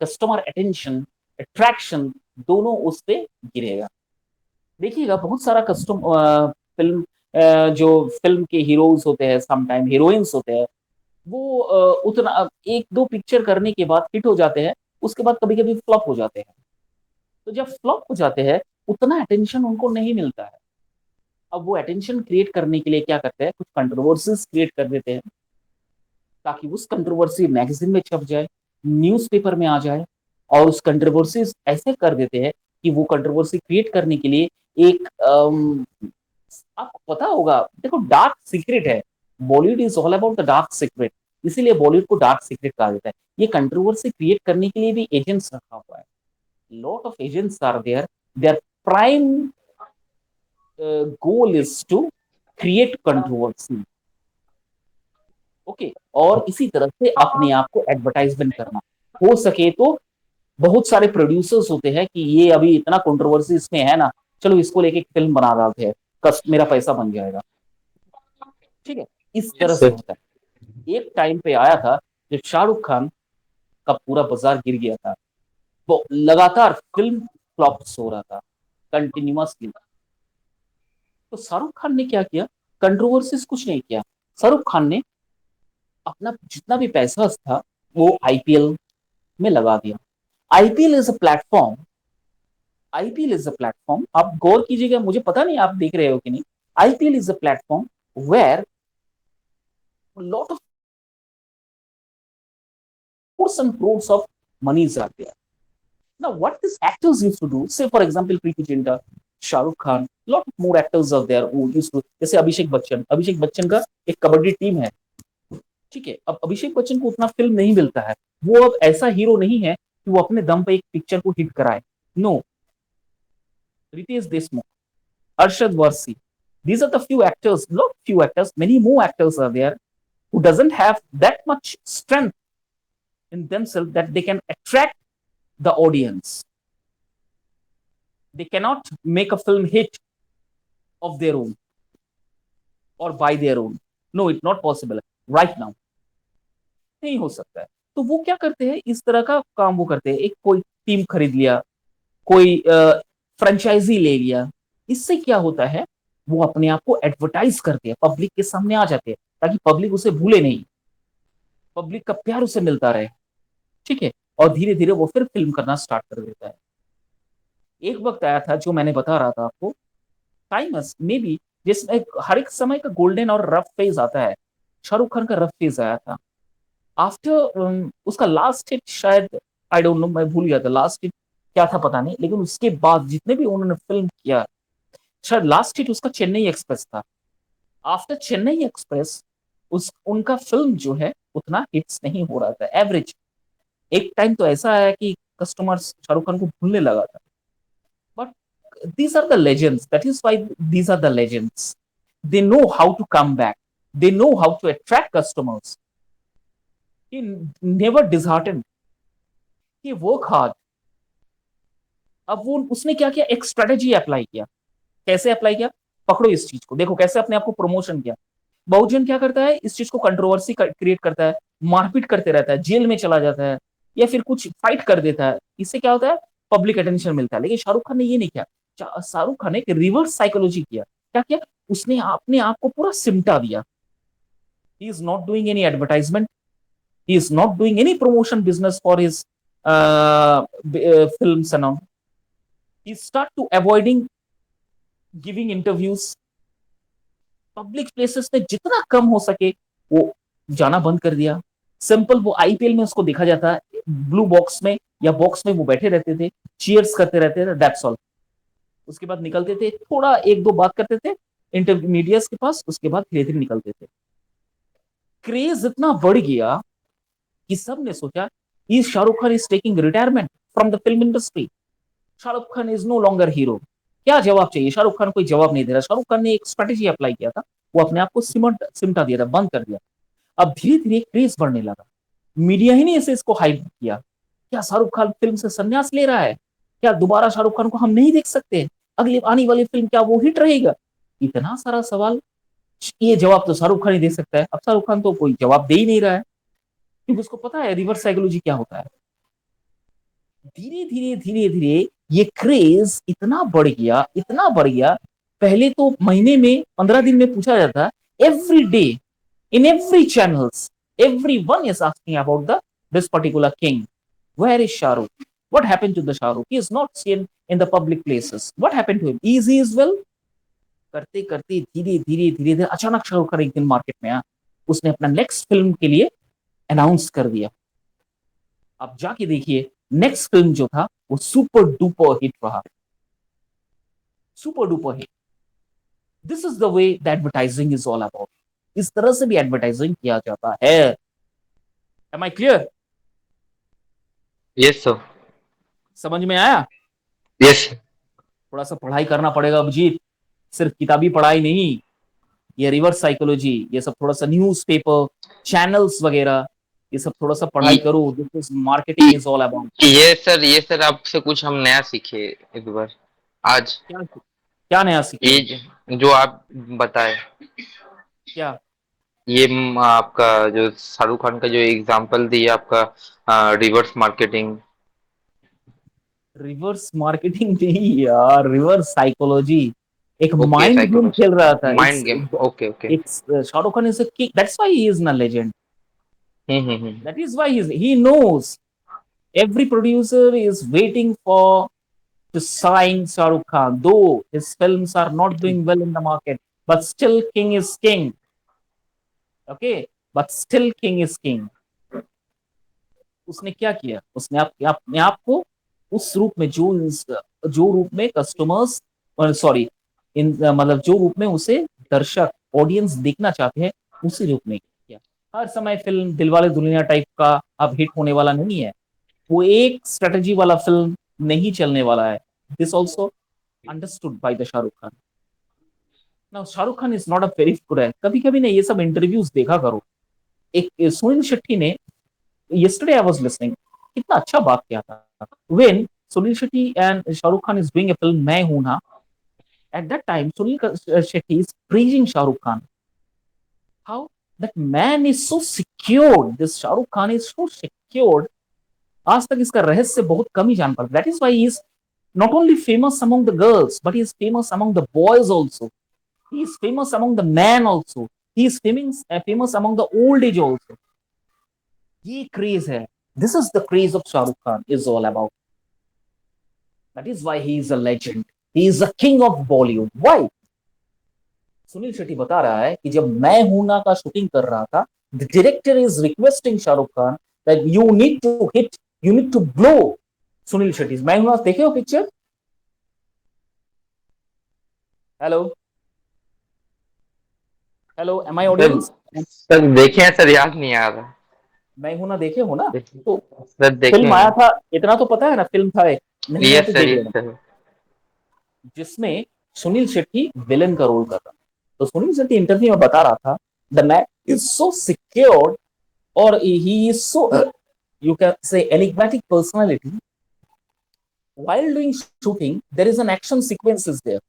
कस्टमर अटेंशन, अट्रैक्शन दोनों उस पे गिरेगा. देखिएगा बहुत सारा कस्टम फिल्म, जो फिल्म के हीरोज होते हैं, समटाइम हीरोइंस होते हैं, वो उतना एक दो पिक्चर करने के बाद हिट हो जाते हैं, उसके बाद कभी कभी फ्लॉप हो जाते हैं. तो जब फ्लॉप हो जाते हैं उतना अटेंशन उनको नहीं मिलता है. अब वो अटेंशन क्रिएट करने के लिए क्या करते हैं, कुछ कंट्रोवर्सीज क्रिएट कर देते हैं, ताकि उस कंट्रोवर्सी मैगजीन में छप जाए, न्यूज़पेपर में आ जाए. और उस कंट्रोवर्सीज ऐसे कर देते हैं कि वो कंट्रोवर्सी क्रिएट करने के लिए एक आपको पता होगा, देखो डार्क सीक्रेट है, Bollywood is all about the dark secret. इसीलिए बॉलीवुड को डार्क सीक्रेट कहा जाता है. ये कंट्रोवर्सी क्रिएट करने के लिए भी एजेंट्स रखा हुआ है. Lot of agents are there. Their prime goal is to create controversy. Okay, और इसी तरह से अपने आप को एडवर्टाइजमेंट करना. हो सके तो बहुत सारे प्रोड्यूसर्स होते हैं कि ये अभी इतना कंट्रोवर्सी इसमें है ना, चलो इसको लेके एक फिल्म बना डालते हैं, मेरा पैसा बन जाएगा. ठीक है, इस तरह यस से सर. होता है. एक टाइम पे आया था जब शाहरुख खान का पूरा बाजार गिर गया था, वो लगातार फिल्म फ्लॉप्स हो रहा था कंटिन्यूअसली. तो शाहरुख खान ने क्या किया, कंट्रोवर्सीज कुछ नहीं किया. शाहरुख खान ने अपना जितना भी पैसा था वो आईपीएल में लगा दिया. IPL is a platform. IPL is a platform, आप गौर कीजिएगा, मुझे पता नहीं आप देख रहे हो कि नहीं. IPL is a platform where lot of crores and crores of monies are there. Now, what these actors used to do, say for example, Preeti Zinta, Shahrukh Khan, lot of more actors are there who used to, जैसे अभिषेक बच्चन का एक kabaddi team है. ठीक है, अब अभिषेक बच्चन को उतना film नहीं मिलता है, वो अब ऐसा हीरो नहीं है कि वो अपने दम पे एक पिक्चर को हिट कराए. No, Riteish Deshmukh, Arshad Warsi, these are the few actors, not few actors, many more actors are there who doesn't have that much strength in themselves that they can attract the audience. They cannot make a film hit of their own or by their own. No, it's not possible right now. नहीं हो सकता है. तो वो क्या करते हैं, इस तरह का काम वो करते हैं. एक कोई टीम खरीद लिया, कोई फ्रेंचाइजी ले लिया. इससे क्या होता है, वो अपने आप को एडवर्टाइज करते हैं, पब्लिक के सामने आ जाते हैं, ताकि पब्लिक उसे भूले नहीं, पब्लिक का प्यार उसे मिलता रहे. ठीक है, और धीरे धीरे वो फिर फिल्म करना स्टार्ट कर देता है. एक वक्त आया था जो मैंने बता रहा था आपको, टाइमस मे बी, जिसमें हर एक समय का गोल्डन और रफ फेज आता है. शाहरुख खान का रफ फेज आया था. आफ्टर उसका लास्ट हिट शायद, आई डोंट नो, मैं भूल गया था लास्ट हिट क्या था पता नहीं, लेकिन उसके बाद जितने भी उन्होंने फिल्म किया, शायद लास्ट हिट उसका चेन्नई एक्सप्रेस था. आफ्टर चेन्नई एक्सप्रेस उस उनका फिल्म जो है उतना हिट्स नहीं हो रहा था, एवरेज. एक टाइम तो ऐसा आया कि कस्टमर्स शाहरुख खान को भूलने लगा था. But these are the legends. That is why these are the legends. They know how to come back. They know how to attract customers. He never disheartened. He work hard. अब वो उसने क्या किया, एक स्ट्रेटेजी अप्लाई किया. कैसे apply किया, पकड़ो इस चीज को, देखो कैसे अपने आप को प्रमोशन किया. बहुजन क्या करता है, इस चीज को कंट्रोवर्सी क्रिएट करता है, मारपीट करते रहता है, जेल में चला जाता है, या फिर कुछ फाइट कर देता है. इससे क्या होता है, पब्लिक अटेंशन मिलता है. लेकिन शाहरुख खान ने ये नहीं किया. शाहरुख खान ने एक रिवर्स साइकोलॉजी किया. क्या किया, उसने अपने आप को पूरा सिमटा दिया. He is not doing any advertisement, he is not doing any promotion business for his films and all. He start to avoiding giving interviews. Public places में जितना कम हो सके वो जाना बंद कर दिया. सिंपल, वो आईपीएल में उसको देखा जाता है, ब्लू बॉक्स में या बॉक्स में वो बैठे रहते थे, चीयर्स करते रहते थे, दैट्स ऑल. उसके बाद निकलते थे, थोड़ा एक दो बात करते थे इंटरमीडिएट्स के पास, उसके बाद धीरे धीरे निकलते थे. क्रेज इतना बढ़ गया कि सब ने सोचा ई Shahrukh Khan is taking retirement from the film industry, Shahrukh Khan is no longer hero. क्या जवाब चाहिए? शाहरुख खान कोई जवाब नहीं दे रहा। शाहरुख खान ने एक स्ट्रेटेजी अप्लाई किया था, वो अपने आप को सिमटा दिया था, बंद कर दिया। अब धीरे धीरे क्रेज बढ़ने लगा, मीडिया ही ने ऐसे इसको हाइप किया। क्या शाहरुख खान फिल्म से संन्यास ले रहा है? क्या दोबारा शाहरुख खान को हम नहीं देख सकते? अगली आने वाली फिल्म क्या वो हिट रहेगा? इतना सारा सवाल। ये जवाब तो शाहरुख खान ही दे सकता है। अब शाहरुख खान तो कोई जवाब दे ही नहीं रहा है, क्योंकि उसको पता है रिवर्स साइकोलॉजी क्या होता है। धीरे धीरे धीरे धीरे ये क्रेज इतना बढ़ गया, इतना बढ़ गया। पहले तो महीने में 15 दिन में पूछा जाता, every day in every channels every one is asking about the this particular king, where is Shahrukh, what happened to the Shahrukh, he is not seen in the public places, what happened to him, is he as well? करते करते धीरे धीरे धीरे धीरे अचानक शाहरुख खान एक दिन market में आया, उसने अपना नेक्स्ट फिल्म के लिए अनाउंस कर दिया। अब जाके देखिए, नेक्स्ट फिल्म जो था वो सुपर डुपर हिट रहा, super duper hit. This is the way the advertising is all about. इस तरह से भी एडवर्टाइजिंग किया जाता है। Am I clear? Yes sir. समझ में आया? यस। थोड़ा सा पढ़ाई करना पड़ेगा अभिजीत, सिर्फ किताबी पढ़ाई नहीं, ये रिवर्स साइकोलॉजी, ये सब थोड़ा सा न्यूज पेपर, चैनल्स वगैरह, ये सब थोड़ा सा पढ़ाई करो। This is marketing is all about. ये सर आपसे कुछ हम नया सीखे इस बार आज। क्या क्या नया सीखे? ये जो आप बताए, क्या? ये आपका जो शाहरुख खान का जो एग्जांपल दिया आपका, रिवर्स मार्केटिंग। रिवर्स मार्केटिंग नहीं यार, रिवर्स साइकोलॉजी। एक ओके, माइंड गेम खेल रहा था। Psychology it's mind game. Okay okay. It's Shahrukh Khan is a king, that's why he is a legend. Hmm. That is why he knows every producer is waiting for to sign Shahrukh Khan, though his films are not doing well in the market, but still king is king. Okay, but still king is king. उसने क्या किया? उसने अपने आप को उस रूप में, जो रूप में कस्टमर्स, सॉरी, इन मतलब जो रूप में उसे दर्शक ऑडियंस देखना चाहते हैं, उसी रूप में किया। हर समय फिल्म दिलवाले दुल्हनिया टाइप का अब हिट होने वाला नहीं है। वो एक स्ट्रेटजी वाला फिल्म नहीं चलने वाला है। This also understood by the Shahrukh Khan. Now Shahrukh Khan is not a very good है। कभी कभी ने ये सब इंटरव्यूज देखा करो। एक सुनील शेट्टी ने, yesterday I was listening, कितना अच्छा बात किया था। When Sunil Shetty and Shahrukh Khan is doing a film मैं हूं ना, at that time Sunil Shetty is praising Shahrukh Khan. How that man is so secured. This Shahrukh Khan is so secured. आज तक इसका रहस्य बहुत कम ही जान पाता। That is why he is not only famous among the girls, but he is famous among the boys also. He is famous among the men also. He is famous among the old age also. ये craze है। This is the craze of Shahrukh Khan is all about. That is why he is a legend, he is the king of Bollywood. Why? Sunil Shetty बता रहा है कि जब मैं हूं ना का शूटिंग कर रहा था, the director is requesting Shahrukh Khan that you need to hit, you need to blow Suniel Shetty. Main Hoon Na देखे हो picture? Hello, hello, am I sir audience? Sir देखे हैं सर, याद नहीं आ रहा। मैं हूं ना देखे हो ना? तो सर देखे फिल्म आया हैं। था, इतना तो पता है ना, फिल्म था एक, नहीं है यस तो सर, देख यस लेना, सर। जिसमें सुनील शेट्टी विलन का रोल कर रहा था। तो सुनील शेट्टी इंटरव्यू में बता रहा था, the man is so secured, और he is so, you can say, enigmatic personality. While doing shooting, there is an action sequence is there.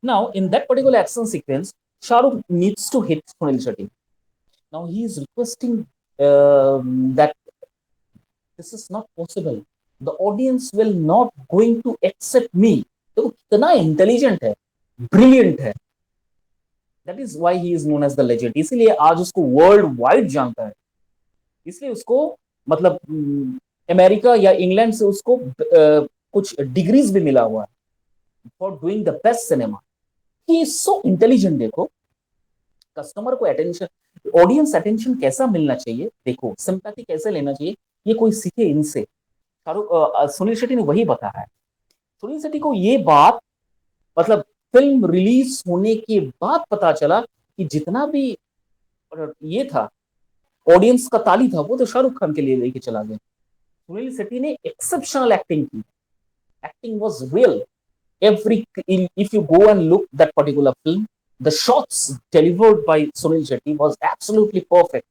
Now, in that particular action sequence, Shahrukh needs to hit Sunil Shetty. Now, he is requesting that this is not possible. The audience will not going to accept me. तो कितना intelligent है, brilliant है। That is why he is known as the legend. इसीलिए आज उसको world wide जानता है। इसलिए उसको, मतलब अमेरिका या इंग्लैंड से उसको कुछ डिग्रीज भी मिला हुआ है for doing the best cinema. He is so intelligent. देखो, कस्टमर को अटेंशन, ऑडियंस अटेंशन कैसा मिलना चाहिए, देखो सिंपैथी कैसे लेना चाहिए, ये कोई सीखे इनसे। शाहरुख सुनील शेट्टी ने वही बताया है। सुनील शेट्टी को ये बात, मतलब फिल्म रिलीज होने के बाद पता चला कि जितना भी ये था, ऑडियंस का ताली था वो तो शाहरुख खान के लिए लेके चला गया। सुनील शेट्टी ने एक्सेप्शनल एक्टिंग की, acting was real. Every if you go and look that particular film, the shots delivered by Sunil Shetty was absolutely perfect.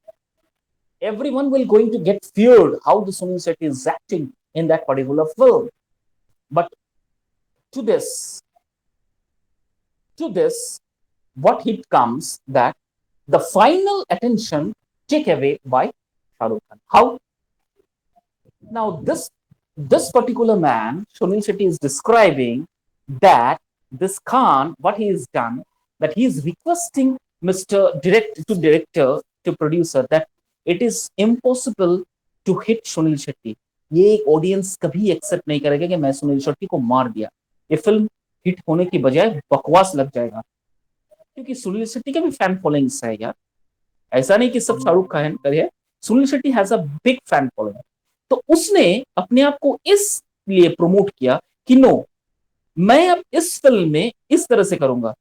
Everyone will going to get feared how the Sunil Shetty is acting in that particular film. But to this, to this, what hit comes that the final attention take away by Shah Rukh Khan. How? Now this particular man, Sunil Shetty, is describing that this Khan, what he has done, that he is requesting Mr. Director to producer that it is impossible to hit Sunil Shetty. ये audience कभी accept नहीं करेगा कि मैं सुनील शेट्टी को मार दिया, ये फिल्म हिट होने की बजाय बकवास लग जाएगा, क्योंकि सुनील शेट्टी का भी फैन फॉलोइंग्स है यार, ऐसा नहीं कि सब शाहरुख खान का है, Sunil Shetty has a big fan following. तो उसने अपने आप को इस लिए प्रमोट किया कि नो, मैं अब इस फिल्म में इस तरह से करूंगा।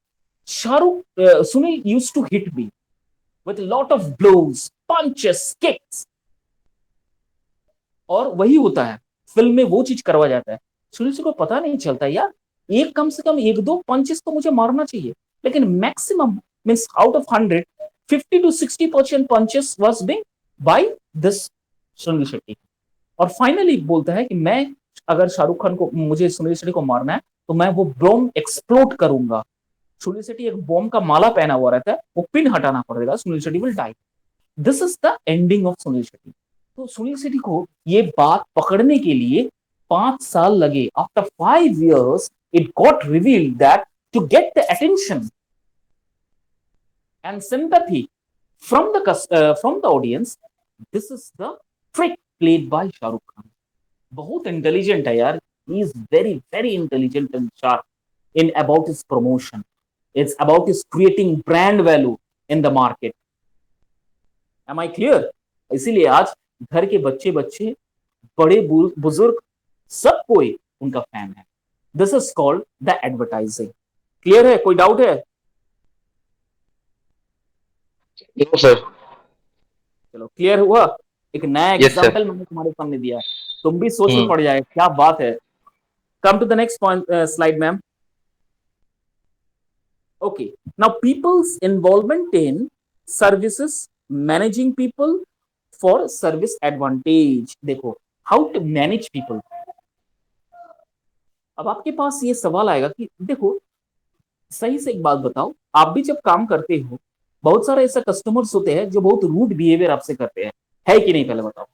Suniel use to hit me with lot of blows, punches, kicks, और वही होता है फिल्म में, वो चीज करवा जाता है। सुनील को पता नहीं चलता यार, एक कम से कम एक दो पंचेस तो मुझे मारना चाहिए, लेकिन maximum means out of 100, 50 to 60% punches was being by this Suniel Shetty. और फाइनली बोलता है कि मैं अगर शाहरुख खान को, मुझे सुनील शेट्टी को मारना है तो मैं वो बॉम्ब एक्सप्लोड करूंगा। सुनील शेट्टी एक बॉम्ब का माला पहना हुआ रहता है, वो पिन हटाना पड़ेगा, Suniel Shetty will die. This is the ending of Suniel Shetty. तो सुनील शेट्टी को ये बात पकड़ने के लिए 5 साल लगे। After 5 years it got revealed that to get the attention and sympathy from the audience, this is the trick played by Shahrukh Khan. बहुत इंटेलिजेंट है यार, he is very very intelligent and sharp in about his promotion. It's about his creating brand value in the market. Am I clear? इसीलिए आज घर के बच्चे बच्चे, बड़े बुजुर्ग, सब कोई उनका फैन है। This is called the advertising. Clear है? कोई डाउट है? No sir. चलो क्लियर हुआ। एक नया यस सर। एग्जांपल मैंने तुम्हारे सामने दिया है, तुम भी सोच में हम्म। पड़ जाए, क्या बात है। Come to the next point, slide ma'am. Okay, now peoples involvement in services, managing people for service advantage. देखो, हाउ टू मैनेज पीपल। अब आपके पास ये सवाल आएगा कि देखो, सही से एक बात बताओ, आप भी जब काम करते हो, बहुत सारे ऐसे कस्टमर्स होते हैं जो बहुत रूड बिहेवियर आपसे करते हैं, है कि नहीं? पहले बताओ,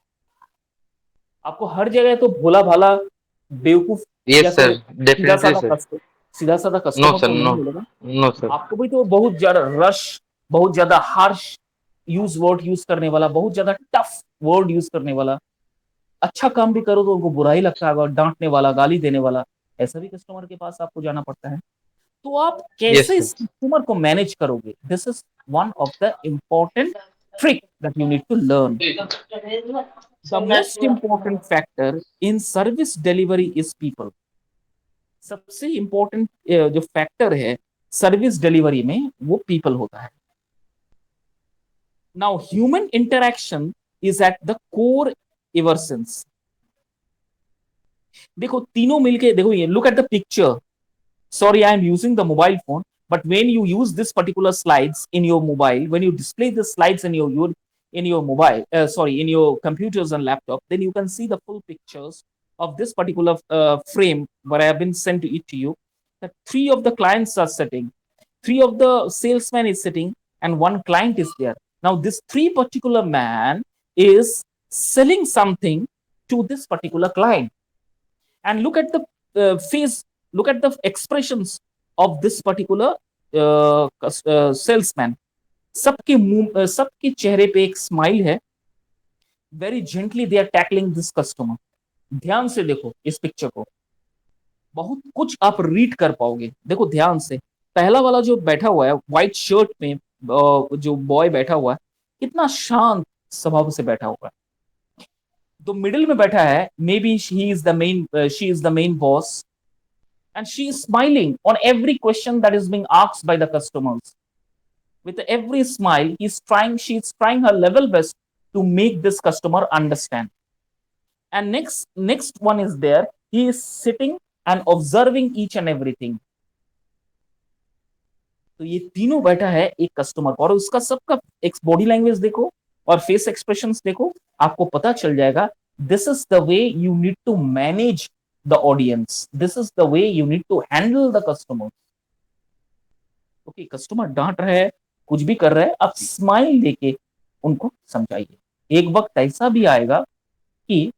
आपको हर जगह तो भोला भाला, बेवकूफ, या यस फिर सर, डेफिनेटली सर। सीधा साधा नो कस्टमर सर, तो नहीं नो। मिलेगा। No sir. आपको भी तो बहुत ज्यादा रश, बहुत ज्यादा हार्श वर्ड यूज करने वाला, बहुत ज्यादा टफ वर्ड यूज करने वाला, अच्छा काम भी करो तो उनको बुरा ही लगता है, डांटने वाला, गाली देने वाला, ऐसा भी कस्टमर के पास आपको जाना पड़ता है। तो आप यस कैसे सर। इस कस्टमर को मैनेज करोगे? This is one of the important trick that you need to learn. The most important factor in service delivery is people. सबसे इंपॉर्टेंट जो फैक्टर है सर्विस डिलीवरी में, वो पीपल होता है। Now human interaction is at the core ever since. देखो तीनों मिलके देखो, ये look at the picture. Sorry, I am using the mobile phone, but when you use this particular slides in your mobile, when you display the slides in your mobile, sorry, in your computers and laptop, then you can see the full pictures of this particular frame where I have been sent to it to you. That 3 of the clients are sitting, 3 of the salesman is sitting, and one client is there. Now this 3 particular man is selling something to this particular client, and look at the face, look at the expressions of this particular salesman. सबके मुंह, सबके चेहरे पे एक smile है। Very gently they are tackling this customer. ध्यान से देखो इस पिक्चर को, बहुत कुछ आप रीड कर पाओगे। देखो ध्यान से, पहला वाला जो बैठा हुआ है व्हाइट शर्ट में, जो बॉय बैठा हुआ है, कितना शांत स्वभाव से बैठा हुआ है। तो मिडिल में बैठा है, may be she is the main boss, and she is smiling on every question that is being asked by the customers. With every smile, she is trying her level best to make this customer understand. And next one is there, he is sitting and observing each and everything. तो ये तीनों बैठा है एक customer और उसका सबका एक बॉडी लैंग्वेज देखो और फेस एक्सप्रेशंस देखो, आपको पता चल जाएगा this is the way you need to manage the audience, this is the way you need to handle the customer. Okay, customer डांट रहा है, कुछ भी कर रहा है, आप स्माइल देके उनको समझाइए। एक वक्त ऐसा भी आएगा कि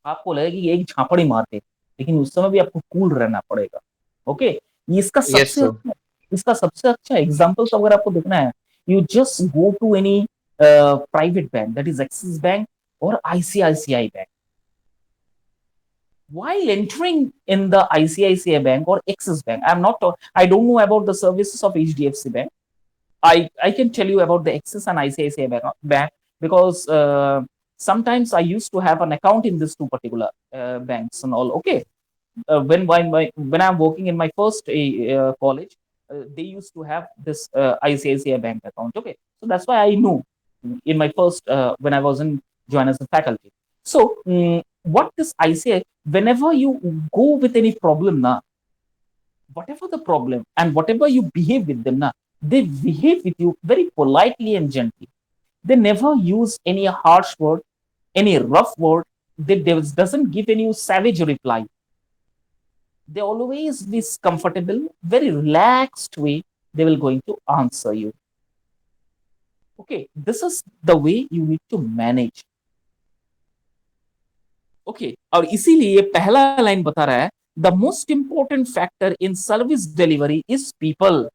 आपको लगेगा कि एक झापड़ी मारते, लेकिन उस समय भी आपको कूल रहना पड़ेगा। ओके, इसका यस सबसे सर। अच्छा इसका सबसे अच्छा एग्जांपल अगर आपको देखना है, you just go to any private bank, that is Axis bank और ICICI bank. While entering in the ICICI Bank or Axis Bank, I don't know about the services of HDFC Bank. I can tell you about the Axis and ICICI Bank because sometimes I used to have an account in these two particular banks and all. Okay, when I'm working in my first college, they used to have this ICICI Bank account. Okay, so that's why I knew in my first when I was in join as a faculty. So what this ICI, whenever you go with any problem, na, whatever the problem and whatever you behave with them, na, they behave with you very politely and gently. They never use any harsh word, any rough word. They doesn't give any savage reply. They always this comfortable, very relaxed way they will going to answer you. Okay, this is the way you need to manage. Okay, और इसीलिए ये पहला line बता रहा है the most important factor in service delivery is people.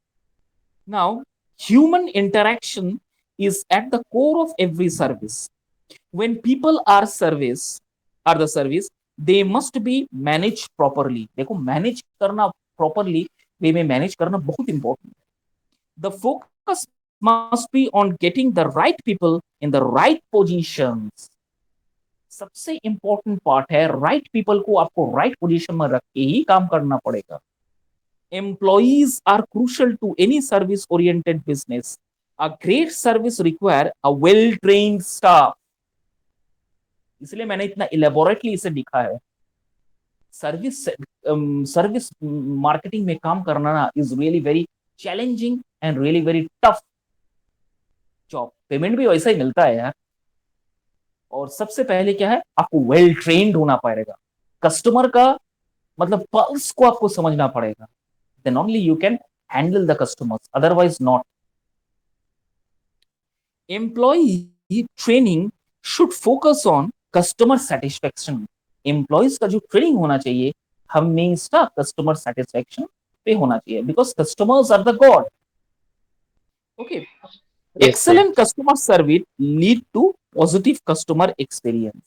Now human interaction is at the core of every service. When people are the service, they must be managed properly. देखो manage करना properly वे में manage करना बहुत important है। The focus must be on getting the right people in the right positions. सबसे important part है right people को आपको राइट पोजीशन में रख के ही काम करना पड़ेगा। Employees are crucial to any service oriented business. A great service require a well trained staff. इसलिए मैंने इतना इलेबोरेटली इसे लिखा है। सर्विस सर्विस मार्केटिंग में काम करना ना is really very challenging and really very tough job. Payment भी वैसा ही मिलता है यार। और सबसे पहले क्या है, आपको वेल ट्रेन्ड होना पड़ेगा, कस्टमर का मतलब पल्स को आपको समझना पड़ेगा, then only you can handle the customers, otherwise not. Employee training should focus on customer satisfaction. Employees का जो ट्रेनिंग होना चाहिए हमेशा कस्टमर सेटिस्फेक्शन पे होना चाहिए, because customers are the god. Okay, yes sir. excellent customer service lead to positive customer experience,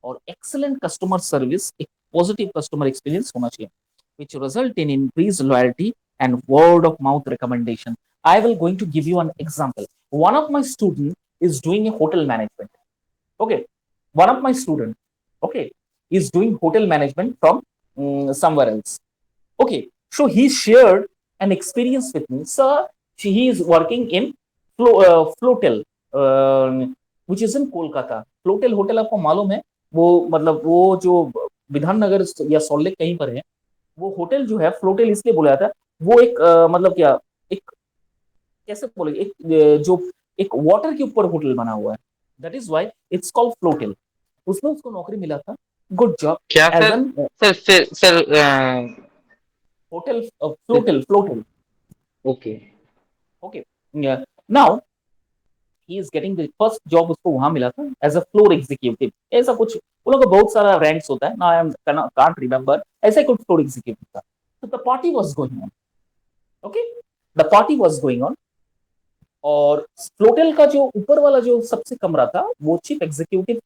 और excellent customer service एक positive customer experience होना चाहिए, which result in increased loyalty and word of mouth recommendation. I will going to give you an example. One of my student is doing a hotel management. Okay, one of my student, okay, is doing hotel management from somewhere else. Okay, so he shared an experience with me. Sir, he is working in Flotel, which is in Kolkata. Flotel hotel आपको मालूम है, वो मतलब वो जो विधाननगर या salt lake कहीं पर है, वो होटल जो है फ्लोटेल इसलिए बोला जाता है, वो एक मतलब क्या, एक कैसे बोले, एक जो एक वाटर के ऊपर होटल बना हुआ है, that is why it's called floatel. उसमें उसको नौकरी मिला था, गुड जॉब क्या as sir? An sir hotel floatel floatel. Okay. Okay, now he is getting the first job, उसको वहां मिला था एज अ फ्लोर एग्जीक्यूटिव, ऐसा कुछ वो लोग का बहुत सारा रैंक्स होता है ना, आई एम कांट रिमेंबर, ऐसे कुछ फ्लोर एग्जीक्यूटिव था। तो the party was going on. Okay, the party was going on, और फ्लोटेल का जो ऊपर वाला जो सबसे कमरा था वो chief executive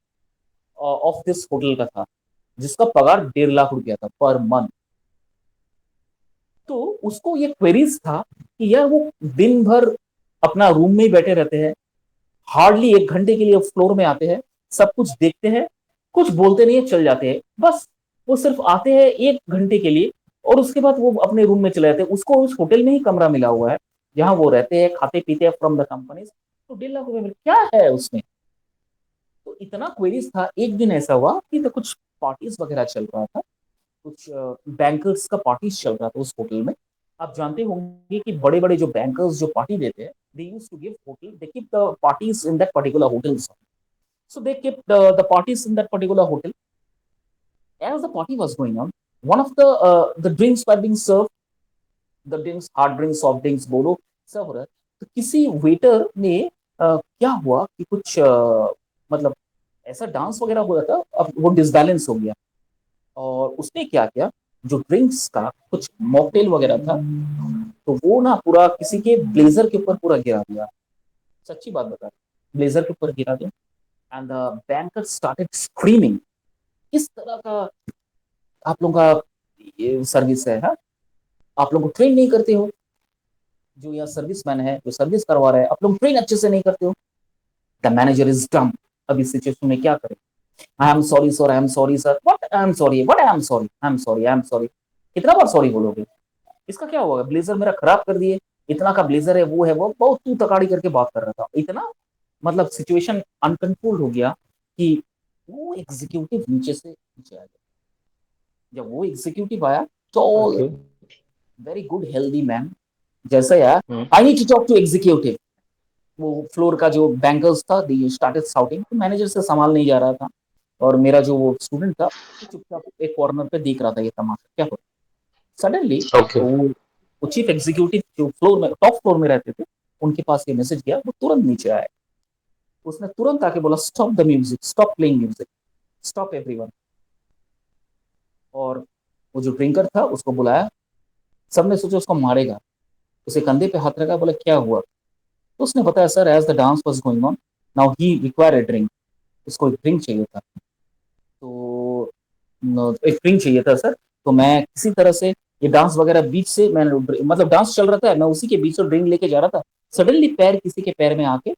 of this hotel का था, जिसका पगार 1.5 लाख था पर मंथ। तो उसको ये क्वेरीज था कि यार वो दिन भर अपना रूम में ही बैठे रहते हैं, हार्डली 1 घंटे के लिए फ्लोर में आते हैं, सब कुछ देखते हैं, कुछ बोलते नहीं है, चल जाते हैं, बस वो सिर्फ आते हैं 1 घंटे के लिए और उसके बाद वो अपने रूम में चले जाते हैं। उसको उस होटल में ही कमरा मिला हुआ है जहां वो रहते हैं, खाते पीते हैं फ्रॉम द कंपनीज। तो 1.5 लाख रुपए में क्या है उसमें, तो इतना क्वेरीज था, एक दिन ऐसा हुआ कि तो कुछ पार्टीज वगैरह चल रहा था, कुछ बैंकर्स का पार्टीज चल रहा था उस होटल में। आप जानते होंगे कि बड़े बड़े जो बैंकर्स जो पार्टी देते हैं, they use to give hotel, they keep the parties in that particular hotel. So they kept the parties in that particular hotel. As the party was going on, one of the drinks were being served. The drinks, hard drinks, soft drinks, बोलो सब हो रहा है। तो किसी waiter ने क्या हुआ कि कुछ मतलब ऐसा डांस वगैरह हो रहा था, अब वो डिसबैलेंस हो गया, और उसने क्या किया, जो ड्रिंक्स का कुछ मॉकटेल वगैरह था, तो वो ना पूरा किसी के ब्लेजर के ऊपर पूरा गिरा दिया। सच्ची बात बता रहा, ब्लेजर के ऊपर गिरा दिया। And the banker started screaming. इस तरह का आप लोगों का ये सर्विस है, हाँ? आप लोग को ट्रेन नहीं करते हो, जो यहाँ सर्विस मैन है जो सर्विस करवा रहा है, आप लोग ट्रेन अच्छे से नहीं करते हो। The manager is dumb. अब इस सिचुएशन में क्या करें? I am sorry sir, I am sorry sir, what I am sorry, what I am sorry, I am sorry, I am sorry. कितना बार सॉरी बोलोगे? इसका क्या होगा, ब्लेजर मेरा खराब कर दिए, इतना का ब्लेजर है, वो है, वो बहुत तू तकाड़ी करके बात कर रहा था, इतना मतलब सिचुएशन अनकंट्रोल हो गया कि वो एग्जीक्यूटिव नीचे से नीचे आ गया। जब वो एग्जीक्यूटिव आया, तो okay. Very good healthy man, जैसा यार, hmm. I need to talk to executive. वो फ्लोर का जो बैंकर्स था, दे स्टार्टेड शाउटिंग, तो मैनेजर से संभाल नहीं जा रहा था, और मेरा जो वो स्टूडेंट था वो चुपचाप एक कॉर्नर पे देख रहा था ये तमाशा क्या हो। Suddenly okay. वो चीफ एग्जीक्यूटिव जो फ्लोर में, टॉप फ्लोर में रहते थे, उनके पास ये मैसेज गया, वो तुरंत नीचे आए। उसने तुरंत आके बोला, stop the music, stop playing music, stop everyone. और वो जो ड्रिंकर था उसको बुलाया, सबने सोचा उसको मारेगा, उसे कंधे पे हाथ रखा, बोला क्या हुआ? तो उसने बताया, sir as the dance was going on, now he require a drink, उसको एक ड्रिंक चाहिए था। तो एक ड्रिंक चाहिए था सर, तो मैं किसी तरह से ये डांस वगैरह बीच से, मैं मतलब डांस चल रहा था, मैं उसी के बीच से ड्रिंक लेके जा रहा था, सडनली पैर किसी के पैर में आके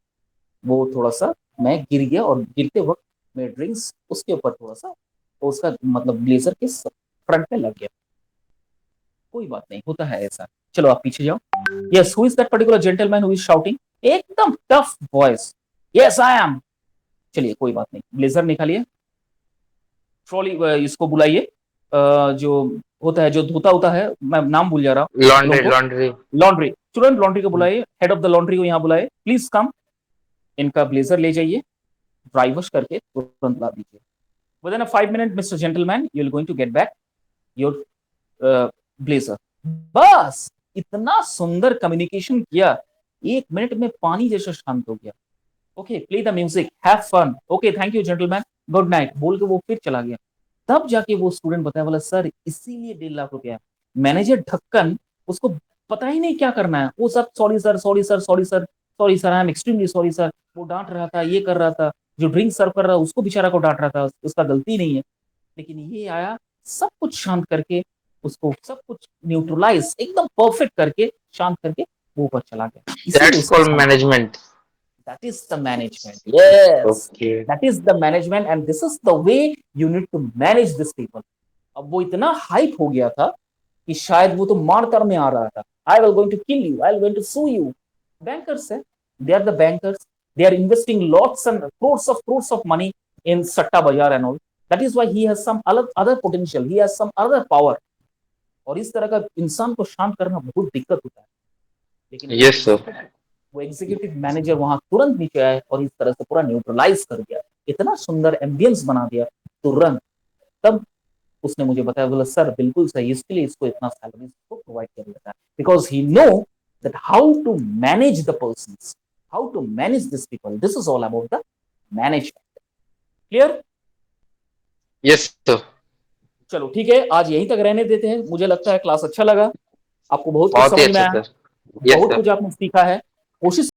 वो थोड़ा सा मैं गिर गया, और गिरते वक्त मेरे ड्रिंक्स उसके ऊपर थोड़ा सा, तो उसका मतलब ब्लेजर के फ्रंट में लग गया। कोई बात नहीं, होता है ऐसा। चलो आप पीछे जाओ। Yes, who is that particular gentleman who is shouting? एकदम tough voice, yes I am. चलिए कोई बात नहीं, ब्लेजर निकालिए, ट्रॉली इसको बुलाइए, जो होता है जो धोता होता है, मैं नाम भूल जा रहा हूँ उन लॉन्ड्री लोगों को। लॉन्ड्री। लॉन्ड्री, तुरंत लॉन्ड्री को बुलाइए, हेड ऑफ द लॉन्ड्री को यहाँ बुलाइए, प्लीज कम, इनका ब्लेजर ले जाइए, ड्राई वॉश करके तुरंत ला दीजिए। Within 5 minute mister gentleman, you will going to get back your blazer. बस इतना सुंदर कम्युनिकेशन किया, 1 मिनट में पानी जैसा शांत हो गया। Okay, play the music, have fun, okay thank you gentleman, good night, बोल के वो फिर चला गया। तब जाके वो स्टूडेंट बताया, बोला सर इसीलिए 1.5 लाख रुपया। मैनेजर ढक्कन, उसको पता ही नहीं क्या करना है, वो सब sorry sir, sorry sir, sorry sir, sorry sir, I am extremely sorry sir, वो डांट रहा था, ये कर रहा था, जो ड्रिंक सर्व कर रहा उसको बेचारा को डांट रहा था, उसका गलती नहीं है। लेकिन ये आया, सब कुछ शांत करके, उसको सब कुछ न्यूट्रलाइज एकदम परफेक्ट करके, शांत करके वो ऊपर चला गया, इसीलिए दैट्स उसको called salary. Management. That is the management. Yes, okay. that is the management, and this is the way you need to manage this people. अब वो इतना हाइप हो गया था कि शायद वो तो मार करने आ रहा था, I will going to kill you, I will going to sue you. Bankers है, they are the bankers, they are investing lots and crores of money in सट्टा बाजार and all. That is why he has some other potential, he has some other power. और इस तरह का इंसान को शांत करना बहुत दिक्कत होता है, लेकिन यस सर। वो एग्जीक्यूटिव मैनेजर वहां तुरंत नीचे आए और इस तरह से पूरा न्यूट्रलाइज कर दिया, इतना सुंदर एम्बियंस बना दिया तुरंत। तब उसने मुझे बताया, बोला सर बिल्कुल सही, इसके लिए इसको इतना सैलरी को प्रोवाइड कर देता है, because he know that how to manage the persons, how to manage this people, this is all about the management. Clear? Yes sir. चलो ठीक है, आज यहीं तक रहने देते हैं, मुझे लगता है क्लास अच्छा लगा, आपको बहुत कुछ बहुत ही समझ में अच्छा आया, सर। यस बहुत सर। कुछ आपने सीखा है। कोशिश